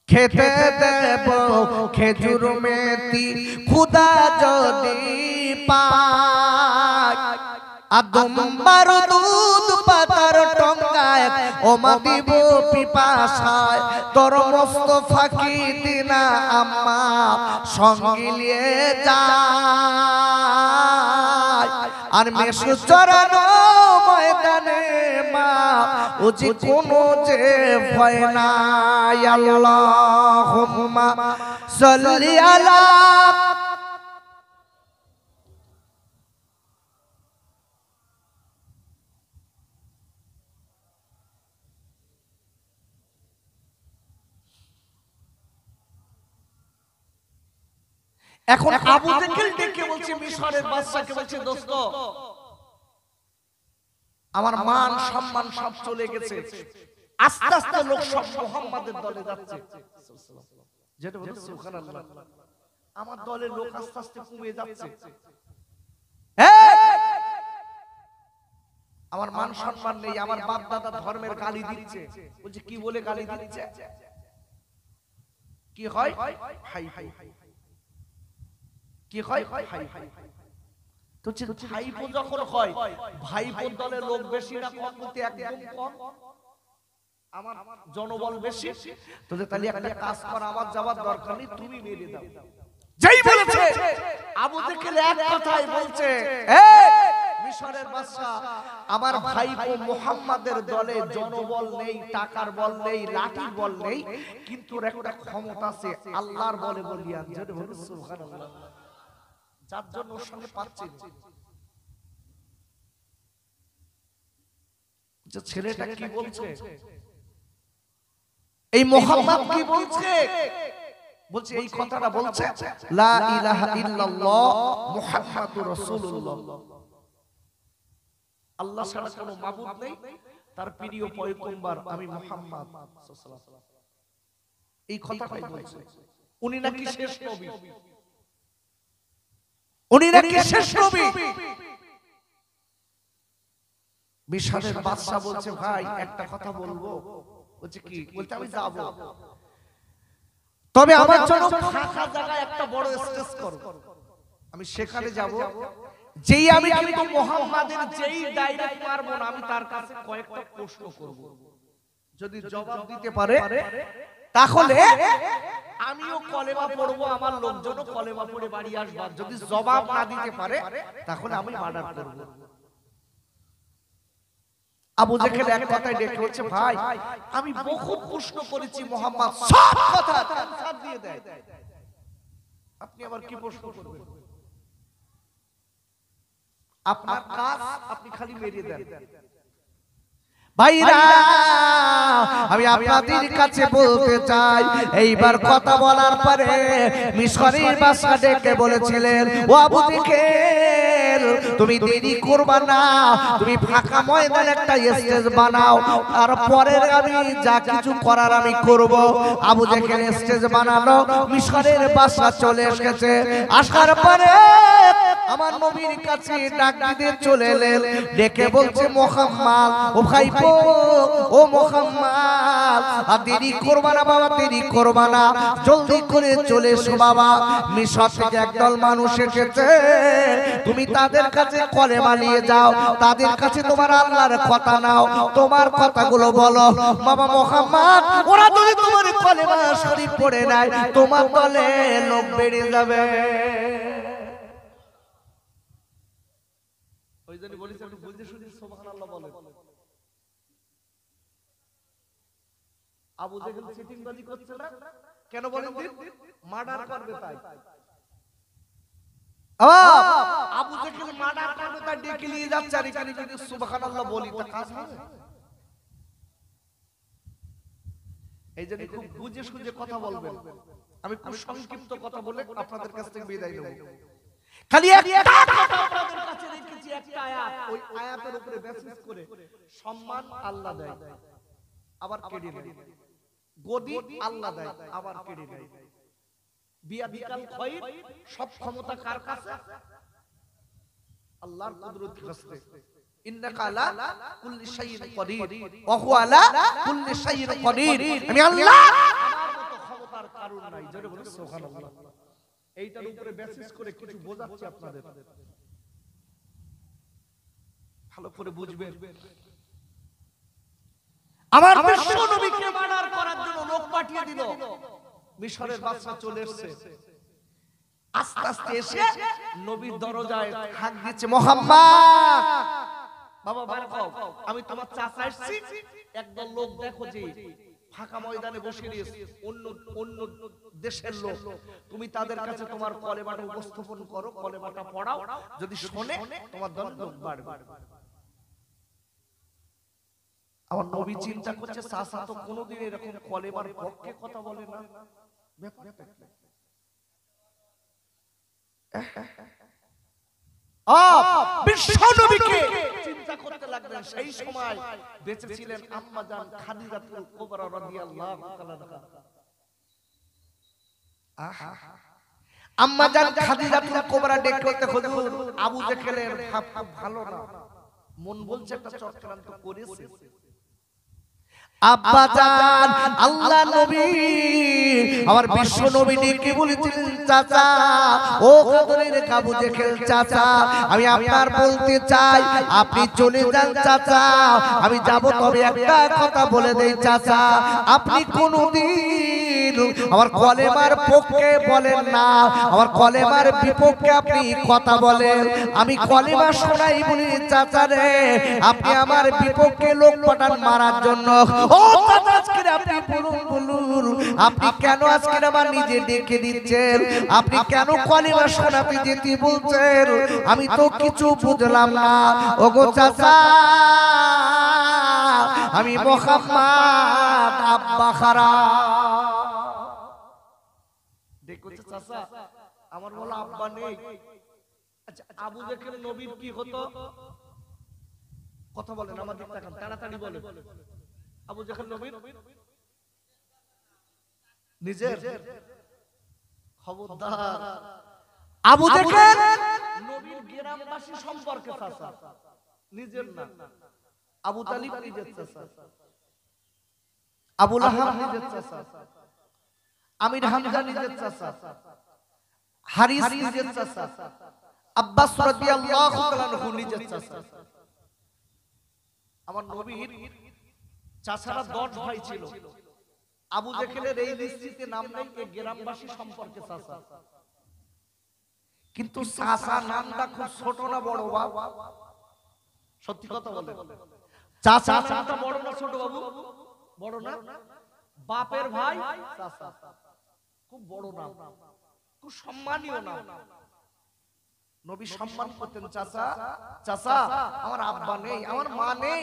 খেতে দেব খেজুর মেথি খুদা যদি পায়, আদম বারুদ পাতার টঙ্গায় ওমা দিব পিপাসায়, তোর মুস্তাফা কি দিনা আম্মা সঙ্গিলিয়ে যায়, আর মেসু চরানো ময়দানে মা উজি কোনো যে ভয় নাই। আল্লাহুম্মা সাল্লি আলা এখন আবু জেহেল ডেকে বলছে মিশরের বাদশাকে, বলছে দোস্ত আমার মান সম্মান সব চলে গেছে, আস্তে আস্তে লোক সব মুহাম্মাদের দলে যাচ্ছে। যেটা বলছে সুবহানাল্লাহ, আমার দলের লোক আস্তে আস্তে কমে যাচ্ছে, আমার মান সম্মান নেই, আমার বাপ দাদা ধর্মের গালি দিচ্ছে। বলছে কি বলে গালি দিচ্ছে? কি হয় ভাই কি হয় ভাই তো ভাইপো যখন হয় ভাইপোর দলে লোক বেশি না কম বলতে একদম কম আমার জনবল বেশি তো তাহলে একটা কাজ করা আমার যাওয়ার দরকার নেই তুমি মেরে দাও যেই বলেছে আবু জেহেল এক কথাই বলছে মিশরের বাদশা আমার ভাইপো মুহাম্মাদের দলে জনবল নেই টাকার বল নেই লাঠির বল নেই কিন্তু একটা ক্ষমতা আছে আল্লাহর বলে বলিয়ান জোরে বলুন সুবহানাল্লাহ যার জন্য ওর সঙ্গে পাচ্ছি যে ছেলেটা কি বলছে এই মুহাম্মদ কি বলছে বলছে এই কথাটা বলছে লা ইলাহা ইল্লাল্লাহ মুহাম্মাদুর রাসূলুল্লাহ আল্লাহ ছাড়া কোনো মাবুদ নেই তার প্রিয় পয়গম্বর আমি মুহাম্মদ সাল্লাল্লাহু আলাইহি ওয়াসাল্লাম এই কথাটাই বলছে উনি নাকি শেষ নবী উনি নাকি শেষ নবী মিশরের বাদশা বলছে ভাই একটা কথা বলবো বলছে কি বলতে আমি যাব তবে আমার জন্য ফাঁকা জায়গায় একটা বড় স্টেজ করো আমি সেখানে যাব যেই আমি কিন্তু মুহাম্মাদের যেই ডাইরেক্ট মারবো না আমি তার কাছে কয়েকটা প্রশ্ন করব যদি জবাব দিতে পারে তাহলে আমিও কলেমা পড়বো আমার লোকজনও কলেমা পড়ে বাড়ি আসবে যদি জবাব না দিতে পারে তাহলে আমি মার্ডার করব আবু জেহেল এক কথায় ডেকে বলছে ভাই আমি বহু প্রশ্ন করেছি মুহাম্মদ সব কথা আনসার দিয়ে দেয় আপনি আবার কি প্রশ্ন করবেন আপনার কাজ আপনি খালি মেরে দেন ভাইরা আমি আপনাদের কাছে বলতে চাই এইবার কথা বলার পরে মিশরের বাদশা ডেকে বলেছিলেন ও আবু জেহেল তুমি দেরি করবা না তুমি ফাঁকা ময়দানে একটা স্টেজ বানাও তারপরে আমি যা কিছু করার আমি করব আবু জেহেল স্টেজ বানালো মিশরের বাদশা চলে এসেছে আসার পরে আমার নবীর কাছে ডাক দিতে চলে এলেন ডেকে বলছে মুহাম্মদ ও ভাইপো ও মুহাম্মদ আর দেরি করবা না বাবা দেরি করবা না জলদি করে চলে এসো বাবা মিশর থেকে একদল মানুষ এসেছে তুমি তাদের কাছে কলেমা নিয়ে যাও তাদের কাছে তোমার আল্লাহর কথা নাও তোমার কথাগুলো বলো বাবা মুহাম্মদ ওরা যদি তোমার কলেমা শরীফ পড়ে নেয় তোমার দলে লোক বেড়ে যাবে ওইজন্য বলেছি আপনি বুঝে শুনে সুবহানাল্লাহ বলেন আবু জেহেল চিটিংবাজি করছে না কেন বলেন দিন মার্ডার করবে তাই আবু জেহেল মার্ডার করবে তাই ডেকে নিয়ে যাচ্ছে আর এখানে যদি সুবহানাল্লাহ বলি তো কাজ হবে এইজন্য খুব বুঝে শুনে কথা বলবেন আমি খুব সংক্ষিপ্ত কথা বলে আপনাদের কাছ থেকে বিদায় নেব খালি একটা কথা আপনাদের কাছে রেখেছি একটা আয়াত ওই আয়াতের উপরে বেসিস করে সম্মান আল্লাহ দেয় আবার কেড়ে নেয় গদি আল্লাহ দেয় আবার কেড়ে নেয় বিয়া বিকাল খায়র সব ক্ষমতা কার কাছে আল্লাহর কুদরতের কাছে ইন্নাকা আলা কুল্লি শাইইন কদির ওয়া হুয়া আলা কুল্লি শাইইন কদির আমি আল্লাহ আমার মতো ক্ষমতার কারণ নাই জোরে বলুন সুবহানাল্লাহ এইটার উপরে বেসিস করে কিছু বোঝাচ্ছি আপনাদের ভালো করে বুঝবেন আমার বিশ্ব নবীকে মার্ডার করার জন্য লোক পাঠিয়ে দিল মিশরের বাদশা চলে এসেছে আস্তে আস্তে এসে নবীর দরজায় হাঁক দিচ্ছে মুহাম্মদ বাবা বারাকাও আমি তোমার চাচা এসেছি একদল লোক দেখো যে ফাঁকা ময়দানে বসে রয়েছে অন্য দেশের লোক তুমি তাদের কাছে তোমার কলেমাটা উপস্থাপন করো কলেমাটা পড়াও যদি শুনে তোমার দণ্ড বাড়বে আমার নবী চিন্তা করছে চাচা তো কোনোদিন এরকম কলেমার পক্ষে কথা বলে না বিশ্ব নবীকে চিন্তা করতে লাগলেন সেই সময় বেঁচে ছিলেন আম্মা জান খাদিজাতুল কুবরা রাদিয়াল্লাহু তাআলা আহা আম্মা জান খাদিজাতুল কুবরা ডেকে হুজুর আবু জেহেলের ভাব ভালো না মন বলছে একটা চক্রান্ত করেছে আব্বা জান আল্লাহ নবী আমার বিশ্ব নবী ডেকে বলেছিলেন চাচা ও কদরের কাবু দেখেন চাচা আমি আপনার বলতে চাই আপনি চলে যান চাচা আমি যাব তবে একটা কথা বলে দেই চাচা আপনি কোনদিন আমার কলেমার পক্ষে বলেন না আমার কলেমার বিপক্ষে আপনি কথা বলেন আমি কলেমা শোনাই বলি চাচা রে আপনি আমার বিপক্ষে লোক পাঠান মারার জন্য ও চাচা আজকে আপনি বলুন আপনি কেন আজকে আমার নিজে ডেকে দিচ্ছেন আপনি কেন কলেমা শোনাতে যেতে বলছেন আমি তো কিছু বুঝলাম না ওগো চাচা আমি মুহাম্মদ আব্বা খারা দেখো চাচা আমার বলা আব্বা নেই আচ্ছা আবু জেহেল নবীর কি হতো কথা বলেন আমাদের তাকান তাড়াতাড়ি বলেন আবু জেহেল নবীর নিজের খবরদার আবু জেহেল নবীর গ্রামবাসী সম্পর্কে চাচা নিজের না আবু তালিব নিজের চাচা আবু লাহাব নিজের চাচা আমির হামজা নিজের চাচা হারিস নিজের চাচা আব্বাস রাদিয়াল্লাহু তাআলা আনহু নিজের চাচা আমার নবীর চাচারা 10 ভাই ছিল আবু জেহেলের এই লিস্টিতে নাম নেই এই গ্রামবাসী সম্পর্কে চাচা কিন্তু চাচা নামটা খুব ছোট না বড় বাবা সত্যি কথা বলেন চাচা নামটা বড় না ছোট বাবু বড় না বাপের ভাই চাচা খুব বড় নাম খুব সম্মানীয় নাম নবী সম্মান করতেন চাচা চাচা আমার আব্বা নেই আমার মা নেই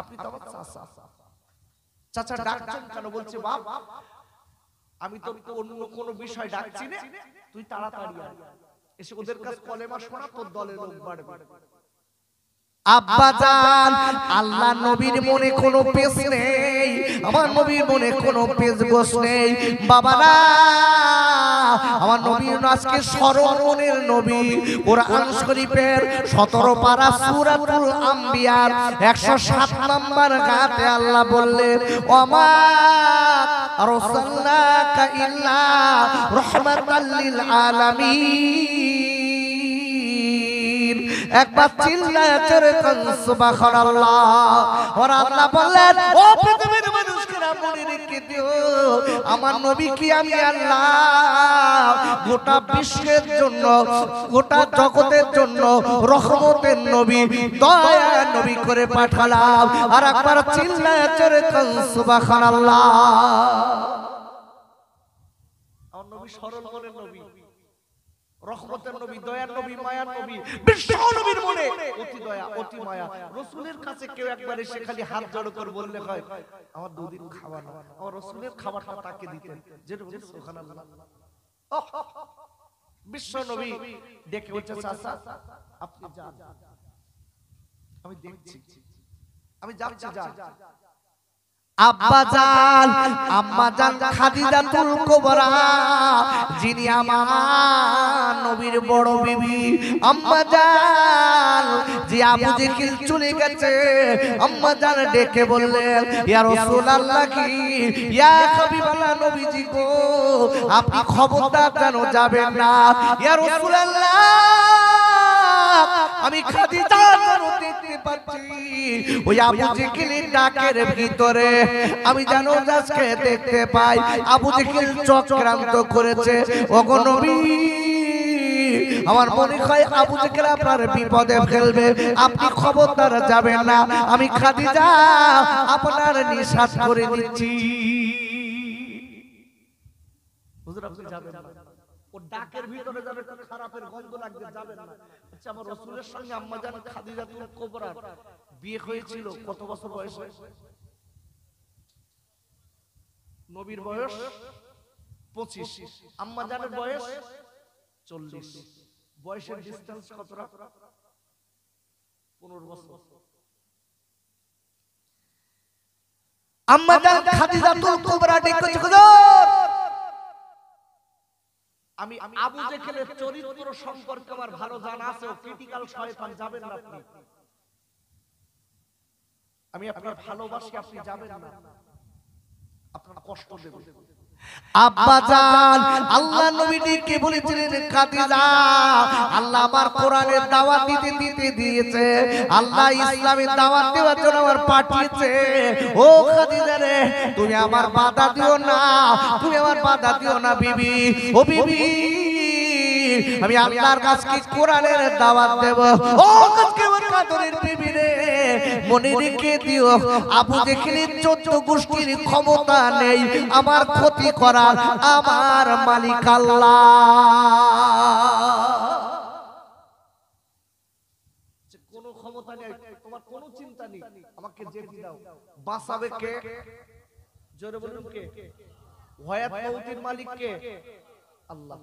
আপনি তো আমার চাচা চাচা ডাকছেন কেন বলছে বাপ আমি তো অন্য কোনো বিষয় ডাকছি না তুই তাড়াতাড়ি আয় এসে ওদের কাছে কলেমা শোনা তোর দলের লোক বাড়বে আব্বা জান আল্লাহ নবীর মনে কোনো পেশ নেই আমার নবীর মনে কোনো পেশ গোছ নেই বাবারা আমার নবীর আজকে স্মরণের নবী কোরআন শরীফের 17 পারা সূরাতুল আম্বিয়ার 107 নম্বর আয়াতে আল্লাহ বললেন ওমা আরসালনাকা ইল্লা রাহমাতাল লিল আলামিন একবার চিল্লায় জোরে কোন সুবহানাল্লাহ আর আল্লাহ বললেন ও পৃথিবীর মানুষরা মনে রেখে দিও আমার নবী কি আমি আল্লাহ গোটা বিশ্বের জন্য গোটা জগতের জন্য রহমতের নবী দয়ার নবী করে পাঠালাম আর একবার চিল্লায় জোরে কোন সুবহানাল্লাহ আমার নবী সরল মনের নবী রহমতের নবী দয়ার নবী মায়ার নবী বিশ্ব নবীর মনে অতি দয়া অতি মায়া রাসূলের কাছে কেউ একবার এসে খালি হাত জড়ো করে বললে হয় আমার দুদিন খাবার না আমার রাসূলের খাবারটা তাকে দিতেন যেটা বলে সুবহানাল্লাহ বিশ্ব নবী ডেকে বলছে চাচা আপনি যান আমি দেখছি আমি যাচ্ছি যান আব্বা জান আম্মা জান খাদিজাতুল কুবরা যিনি আমার নবীর বড় বিবি আম্মা জান যে আবু জেহেল চলে গেছে আম্মা জান ডেকে বললেন ইয়া রাসূলুল্লাহ কি ইয়া হাবিবাল্লাহ নবীজি গো আপনি খবরদার যেন যাবেন না ইয়া রাসূলুল্লাহ আমি খাদিজা দেখতে পাচ্ছি ওই আবু জেহেলের ডাকের ভিতরে আমি জানো আজকে দেখতে পাই আবু জেহেল চক্রান্ত করেছে ওগো নবী আমার মনে হয় আবু জেহেল আপনার বিপদে ফেলবে আপনি খবরদার যাবেন না আমি খাদিজা আপনার নিষেধ করে দিচ্ছি হুজুর আপনি যাবেন না ও ডাকের ভিতরে যাবে তো খারাপের গন্ধ লাগবে যাবেন না আচ্ছা আমার রাসূলের সঙ্গে আম্মা জান খাদিজাতুল কুবরা বিয়ে হয়েছিল কত বছর বয়সে নবীর বয়স 25 আম্মা জানের বয়স 40 বয়সের ডিসটেন্স কতটা 15 বছর আম্মা জান খাদিজাতুল কুবরা ডেকেছে হুজুর আমি আবু জেহেলের চরিত্র সম্পর্কে আমার ভালো জানা আছে ও ক্রিটিক্যাল শয়তান যাবেন না আপনি আমি আপনার ভালোবাসি, আপনি যাবেন না, আপনার কষ্ট দেব। আব্বা জান আল্লাহ নবীকে বলেছিলেন খাদিজা, আল্লাহ আমার কোরআনের দাওয়াত দিতে দিতে দিয়েছে, আল্লাহ ইসলামের দাওয়াত দেওয়ার জন্য আমার পাঠিয়েছে। ও খাদিজা রে, তুমি আমার বাধা দিও না, তুমি আমার বাধা দিও না বিবি। ও বিবি, আমি আল্লাহর কাছে কোরআনের দাওয়াত দেব। ও আজকে আমার কাদরের বিবি রে, মনে রেখে দিও, আবু জেহেলের 14 গোষ্ঠীর ক্ষমতা নেই আমার ক্ষতি করার, আমার মালিক আল্লাহ। কোনো ক্ষমতা নেই, তোমার কোনো চিন্তা নেই, আমাকে যেতে দাও। বাঁচাবে কে? জোরে বলুন কে? হায়াত মউতের মালিক কে? আল্লাহ।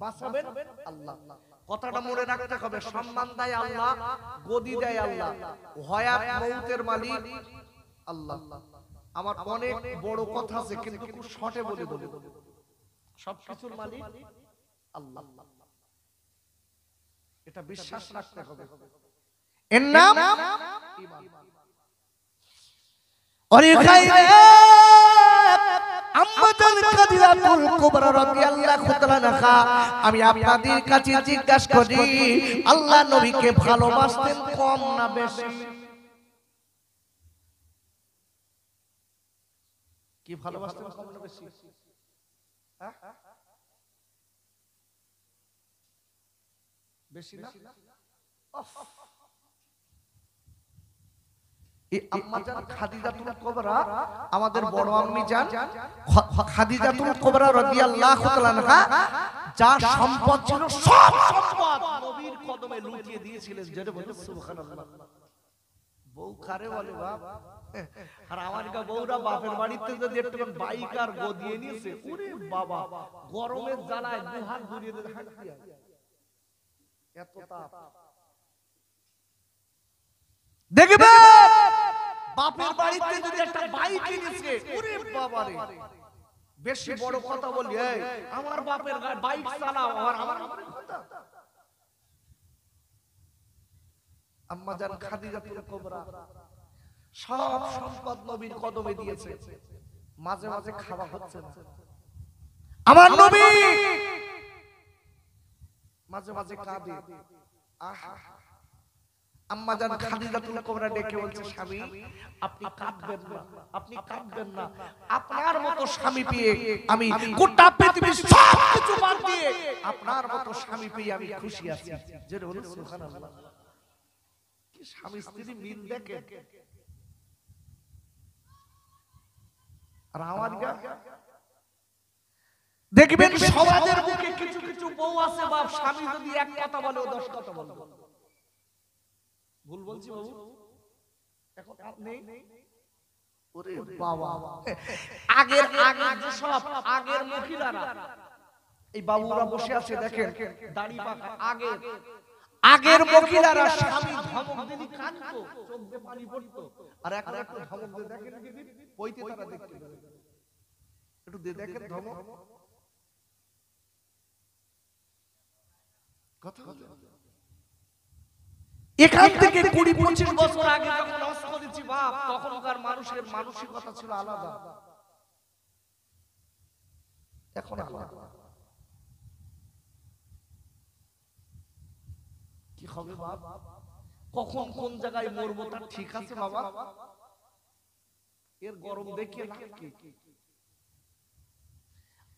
বাঁচাবেন আল্লাহ। কথাটা মনে রাখতে হবে, সম্মান দেয় আল্লাহ, গদি দেয় আল্লাহ, হায়াত মউতের মালিক আল্লাহ। আমার অনেক বড় কথা আছে কিন্তু খুব শর্টে বলে দেব। সবকিছুর মালিক আল্লাহ, এটা বিশ্বাস রাখতে হবে। এর নাম ঈমান। ওরে খাইরে আম্মাজান খাদিজাতুল কুবরা রাদিয়াল্লাহু তাআলা আনহা, আমি আপনাদের কাছে জিজ্ঞাসা করি, আল্লাহ নবীকে ভালোবাসতেন কম না বেশি? কি ভালোবাসতেন কম না বেশি? বেশি না? এই আম্মাজান খাদিজাতুল কুবরা, আমাদের বড় আম্মি জান খাদিজাতুল কুবরা রাদিয়াল্লাহু তাআলা আনহা, যা সম্পদ ছিল সব সম্পদ নবীর কদমে লুটিয়ে দিয়েছিলেন। জেনে বলুন সুবহানাল্লাহ। বউ কারে বলে বাপ? আর আমার কা বউরা বাপের বাড়িতে যদি একটু বাইক আর গদিয়ে নিয়েছে, ওরে বাবা, গরমের জ্বালায় দুই হাত ঘুরিয়ে দিতে হাঁটতে হয়, এত তাপ। দেখবে বাপের বাড়িতে যদি একটা বাইক কিনেছে, ওরে বাবা রে, বেশি বড় কথা বলি, এই আমার বাপের বাইক চালাও, আর আমার কথা। আম্মাজান খাদিজাতুল কুবরা সব সম্পদ নবীর কদমে দিয়েছে, মাঝে মাঝে খাওয়া হচ্ছে না। আমার নবী মাঝে মাঝে কাঁদে। আহা, আম্মাজান খাদিজাতুল কুবরা ডেকে বলছে, স্বামী আপনি কাঁদবেন না, আপনি কাঁদবেন না, আপনার মতো স্বামী পেয়ে আমি গোটা পৃথিবীর সব কিছু বাদ দিয়ে আপনার মতো স্বামী পেয়ে আমি খুশি আছি। জেনে বলুন সুবহানাল্লাহ। কি স্বামী স্ত্রী মিল দেখেন। আর আমার দেখবেন সমাজের বুকে কিছু কিছু বউ আছে বাপ, স্বামী যদি এক কথা বলে ও 10 কথা বলে। ভুল বলছি বাবু? এখন নেই? ওরে বাবা, আগের সব আগের মহিলারা, এই বাবুরা বসে আছে দেখেন, দাড়ি পাকা, আগের মহিলারা স্বামী ধমক দিলি কাঁদতো, চোখ দিয়ে পানি পড়তো, আর এখন একটু ধমক দিয়ে দেখেন, ওইতে তারা দেখতে পারে, একটু দিয়ে দেখেন ধমক। কথা এখান থেকে 20-25 বছর আগে যখন অস্ত দিচ্ছি বাপ, তখনকার মানুষের মানসিকতা ছিল আলাদা, এখন আলাদা। কি হবে বাপ, কখন কোন জায়গায় মরবো তার ঠিক আছে বাবা? এর গরম দেখিয়ে লাভ কি?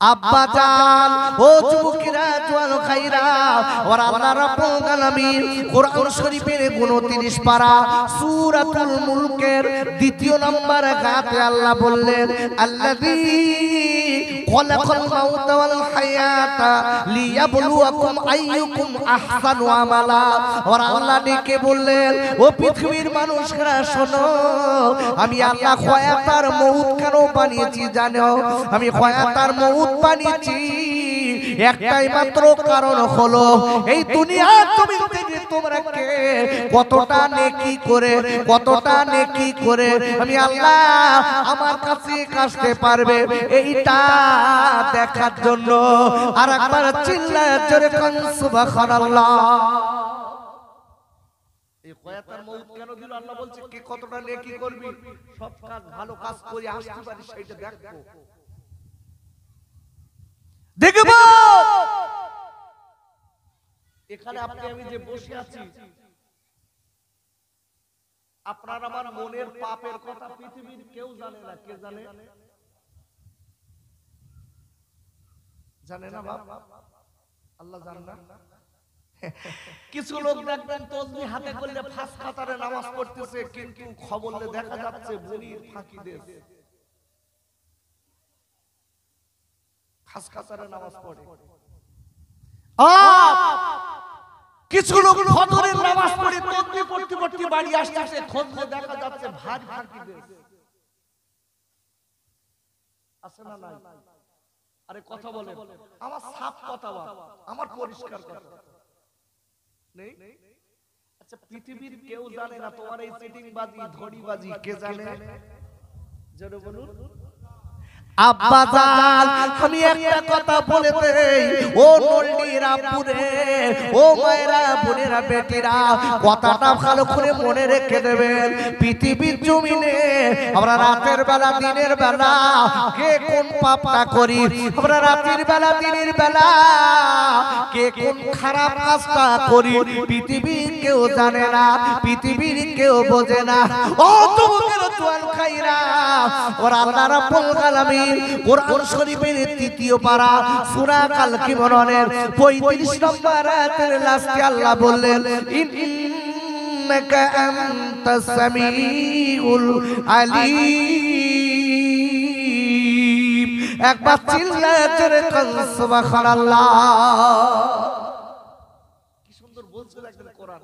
আব্বা জান, ও যুবকেরা, জওয়ান ভাইরা, ওর আল্লাহ রাব্বুল আলামিন কোরআন শরীফের 29 পারা সূরাতুল মুলকের 2 নম্বর আয়াতে আল্লাহ বললেন, আল্লাযী খালাকাল মাউতা ওয়াল হায়াতা লিয়াবলুয়াকুম আইয়ুকুম আহসানু আমালা। ওর আল্লাহ ডেকে বললেন, ও পৃথিবীর মানুষরা শোনো, আমি আল্লাহ হায়াত আর মউত কেন বানিয়েছি জানো? আমি হায়াত আর মউত বানিয়েছি একটাই মাত্র কারণ হলো, এই দুনিয়ার জমিন থেকে তোমরা কে কতটা নেকি করে আমি আল্লাহ আমার কাছে আসতে পারবে এইটা দেখার জন্য। আর একবার চিল্লায় জোরে কান সুবহানাল্লাহ। এই হায়াতার মউত কেন দিল আল্লাহ বলছে কে কতটা নেকি করবি সব কাজ ভালো কাজ করে আসতে পারিস সেটা দেখবো দেখবো এখানে আপনি আমি যে বসে আছি আপনার আমার মনের পাপের কথা পৃথিবীর কেউ জানে না কে জানে জানে না বাপ আল্লাহ জানে না কিছু লোক দেখবেন তসবিহ হাতে করলে ফাঁস কাতারে নামাজ পড়তেছে কিন্তু খবরে দেখা যাচ্ছে বলির ফাঁকি দেশ ফাঁস কাতারে নামাজ পড়ে কিছু লোক ফজরের নামাজ পড়ে তসবিহ পড়তে পড়তে বাড়ি আসছে খবরে দেখা যাচ্ছে ভারী ফাঁকি দেশ আছে না নাই আরে কথা বলে আমার সাফ কথা বল আমার পরিষ্কার কথা নেই আচ্ছা পৃথিবীর কেউ জানে না তোমার এই চিটিংবাজি ধড়িবাজি কে জানে জোরে বলুন আব্বাজান আমি একটা কথা বলে দেই ও নলডিরা পুরে ও মায়েরা বোনেরা বেটিরা কথাটা ভালো করে মনে রেখে দেবেন পৃথিবীর জমিনে আমরা রাতের বেলা দিনের বেলা কে কোন পাপটা করি আমরা রাতের বেলা দিনের বেলা কে কোন খারাপ কাজটা করি পৃথিবীর কেউ জানে না পৃথিবীর কেউ বোঝে না ও তোমাদের তোয়াল খাইরা ওরা আল্লাহ রাব্বুল আলামিন কোরআন শরীফের তৃতীয় পারা সূরা কাল কিমরনের 35 নম্বর আয়াতের লাস্টে আল্লাহ বললেন ইন্নাকা আনতাস সামিউল আলিম একবার চিল্লায়ে জোরে বলুন সুবহানাল্লাহ কি সুন্দর বলছে দেখেন কোরআন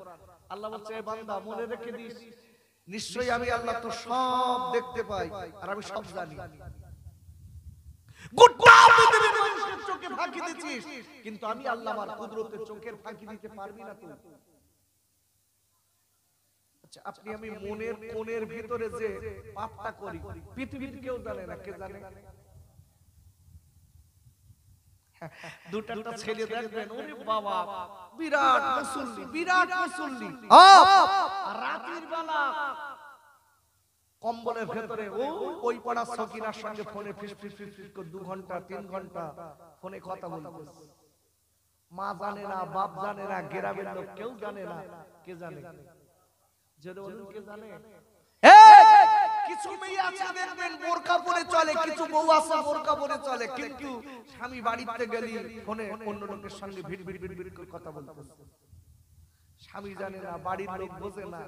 আল্লাহ বলছে এ বান্দা মনে রেখে দিস নিশ্চয়ই আমি আল্লাহ তো সব দেখতে পাই আর আমি সব জানি গোটা পৃথিবীর মানুষের চোখে ফাঁকি দিছিস কিন্তু আমি আল্লাহ আমার কুদরতের চোখের ফাঁকি দিতে পারবি না তুই আচ্ছা আপনি আমি মনের কোণের ভিতরে যে পাপটা করি পৃথিবীর কেউ জানে না কে জানে দুটাটা ছেলে দেখবেন ওরে বাবা বিরাট মুসল্লি রাতের বেলা কম্বলের ভেতরে ওই পাড়া সকিনার সঙ্গে ফোনে ফিস ফিস ফিস ফিস করে 2 ঘন্টা 3 ঘন্টা ফোনে কথা বলতেছে মা জানে না বাপ জানে না গ্রামের লোক কেউ জানে না কে জানে যদি বলুন কে জানে কিছু মেয়ে আছে দেখবেন বোরকা পরে চলে কিছু বউ আছে বোরকা পরে চলে কিন্তু স্বামী বাড়িতে গেলি ফোনে অন্য লোকের সঙ্গে ভিড় ভিড় ভিড় ভিড় করে কথা বলতেছে স্বামী জানে না বাড়ির লোক বোঝে না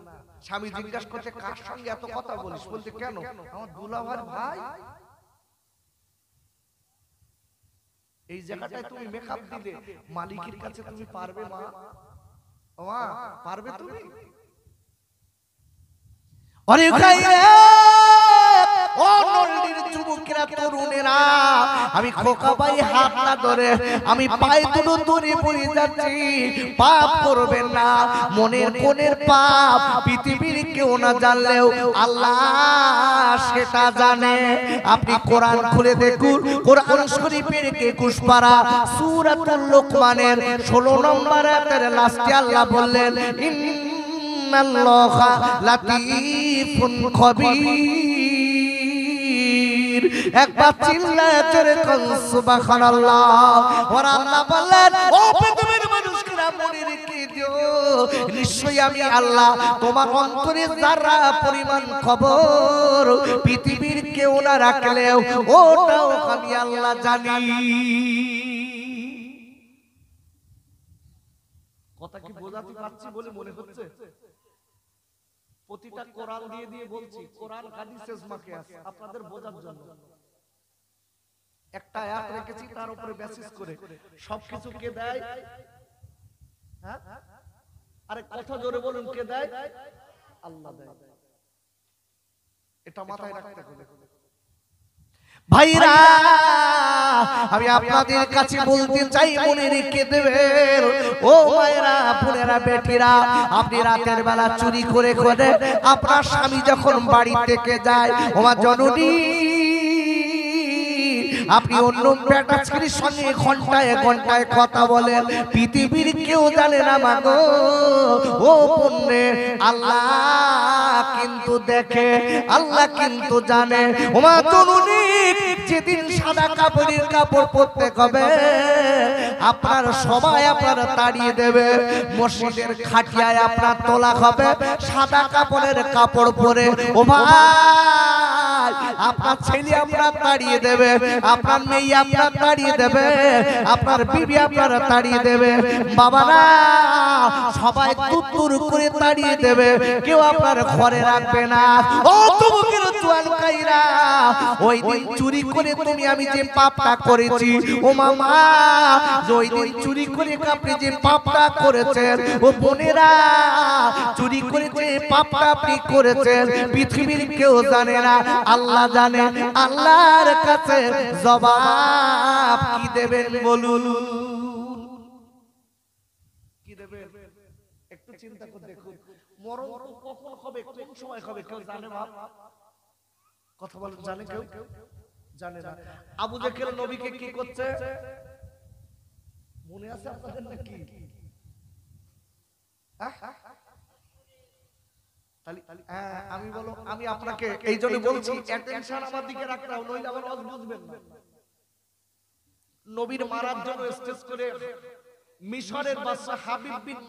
স্বামী জিজ্ঞাসা করছে কার সঙ্গে এত কথা বলিস বলতে কেন আমার দুলাভার ভাই এই জায়গাটায় তুমি মেকআপ দিলে মালিকের কাছে তুমি পারবে মা মা পারবে তুমি আরে গাইরে ও নলডির যুবকেরা তরুণেরা আমি খোকা ভাই হাত না ধরে আমি পায়ে দুটো ধরে পড়ে যাচ্ছি পাপ করবেন না মনের কোণের পাপ পৃথিবীর কেউ না জানলেও আল্লাহ সেটা জানে আপনি কোরআন খুলে দেখুন কোরআন শরীফের 21 পারা সূরাতুল লোকমানের 16 নম্বর আয়াতের লাস্টে আল্লাহ বললেন ইন্নাল্লাহা লাতীফুন খবীর একবার চিল্লায়ে জোরে সুবহানাল্লাহ ওর আল্লাহ বললেন ও পৃথিবীর মানুষরা মনে রেখে দিও নিশ্চয়ই আমি আল্লাহ তোমার অন্তরে যারা পরিমাণ খবর পৃথিবীর কেউ না রাখলেও ওটাও আমি আল্লাহ জানি কথা কি বোঝাতে পারছি বলে মনে হচ্ছে প্রতিটা কোরআন দিয়ে দিয়ে বলছি কোরআন হাদিসে ইজমাকে আছে আপনাদের বোঝার জন্য একটা আয়াত রেখেছি তার উপরে বেসিস করে সবকিছু কে দেয় হ্যাঁ আরে কথা জোরে বলুন কে দেয় আল্লাহ দেয় এটা মাথায় রাখতে হবে ভাইরা আমি আপনাদের কাছে বলতে চাই মনে রেখে দেবেন ও মায়েরা বোনেরা বেটিরা আপনি রাতের বেলা চুরি করে করে আপনার স্বামী যখন বাড়ি থেকে যায় ওমা জননী আপনি অন্য বেটা ছেলের সঙ্গে ঘন্টায় ঘন্টায় কথা বলেন, পৃথিবীর কেউ জানে না মাগো ও পুণ্যে, আল্লাহ কিন্তু দেখে, আল্লাহ কিন্তু জানে। ওমা তরুণী, যেদিন সাদা কাপড়ের কাপড় পরতে হবে আপনার সবাই আপনার তাড়িয়ে দেবে, মসজিদের খাটিয়ায় আপনার তোলা হবে সাদা কাপড়ের কাপড় পরে। ও ভাই, আপনার ছেলে আপনার তাড়িয়ে দেবে, আপনার মেয়ে আপনার তাড়িয়ে দেবে, আপনার বিবি আপনার তাড়িয়ে দেবে, বাবারা সবাই তুত্তুর করে তাড়িয়ে দেবে, কেউ আপনার ঘরে রাখবে না। ও তুমুকের জোয়ান কাইরা, ওই দিন চুরি করে তুমি আমি যে পাপটা করেছি, ও মামা ওই দিন চুরি করে আপনি যে পাপটা করেছেন, ও বোনেরা চুরি করে যে পাপটা আপনি করেছেন পৃথিবীর কেউ জানে না, আল্লাহ জানে। আল্লাহর কাছে জবাব কি দেবেন বলুন? কি দেবেন? একটু চিন্তা করে দেখুন, মরণ কখন হবে, কোন সময় হবে কেউ জানে? বাপ কথা বলেন, জানে কেউ? জানে না। আবু জেহেল নবীকে কি করছে মনে আছে আপনাদের নাকি? আমি বলো, আমি আপনাকে এই জন্য বলছি অ্যাটেনশন আমার দিকে রাখতে হবে, নইলে আবার ওয়াজ বুঝবেন না। নবীর মারার জন্য স্টেজ করে মিশরের বাদশা হাবিব বিন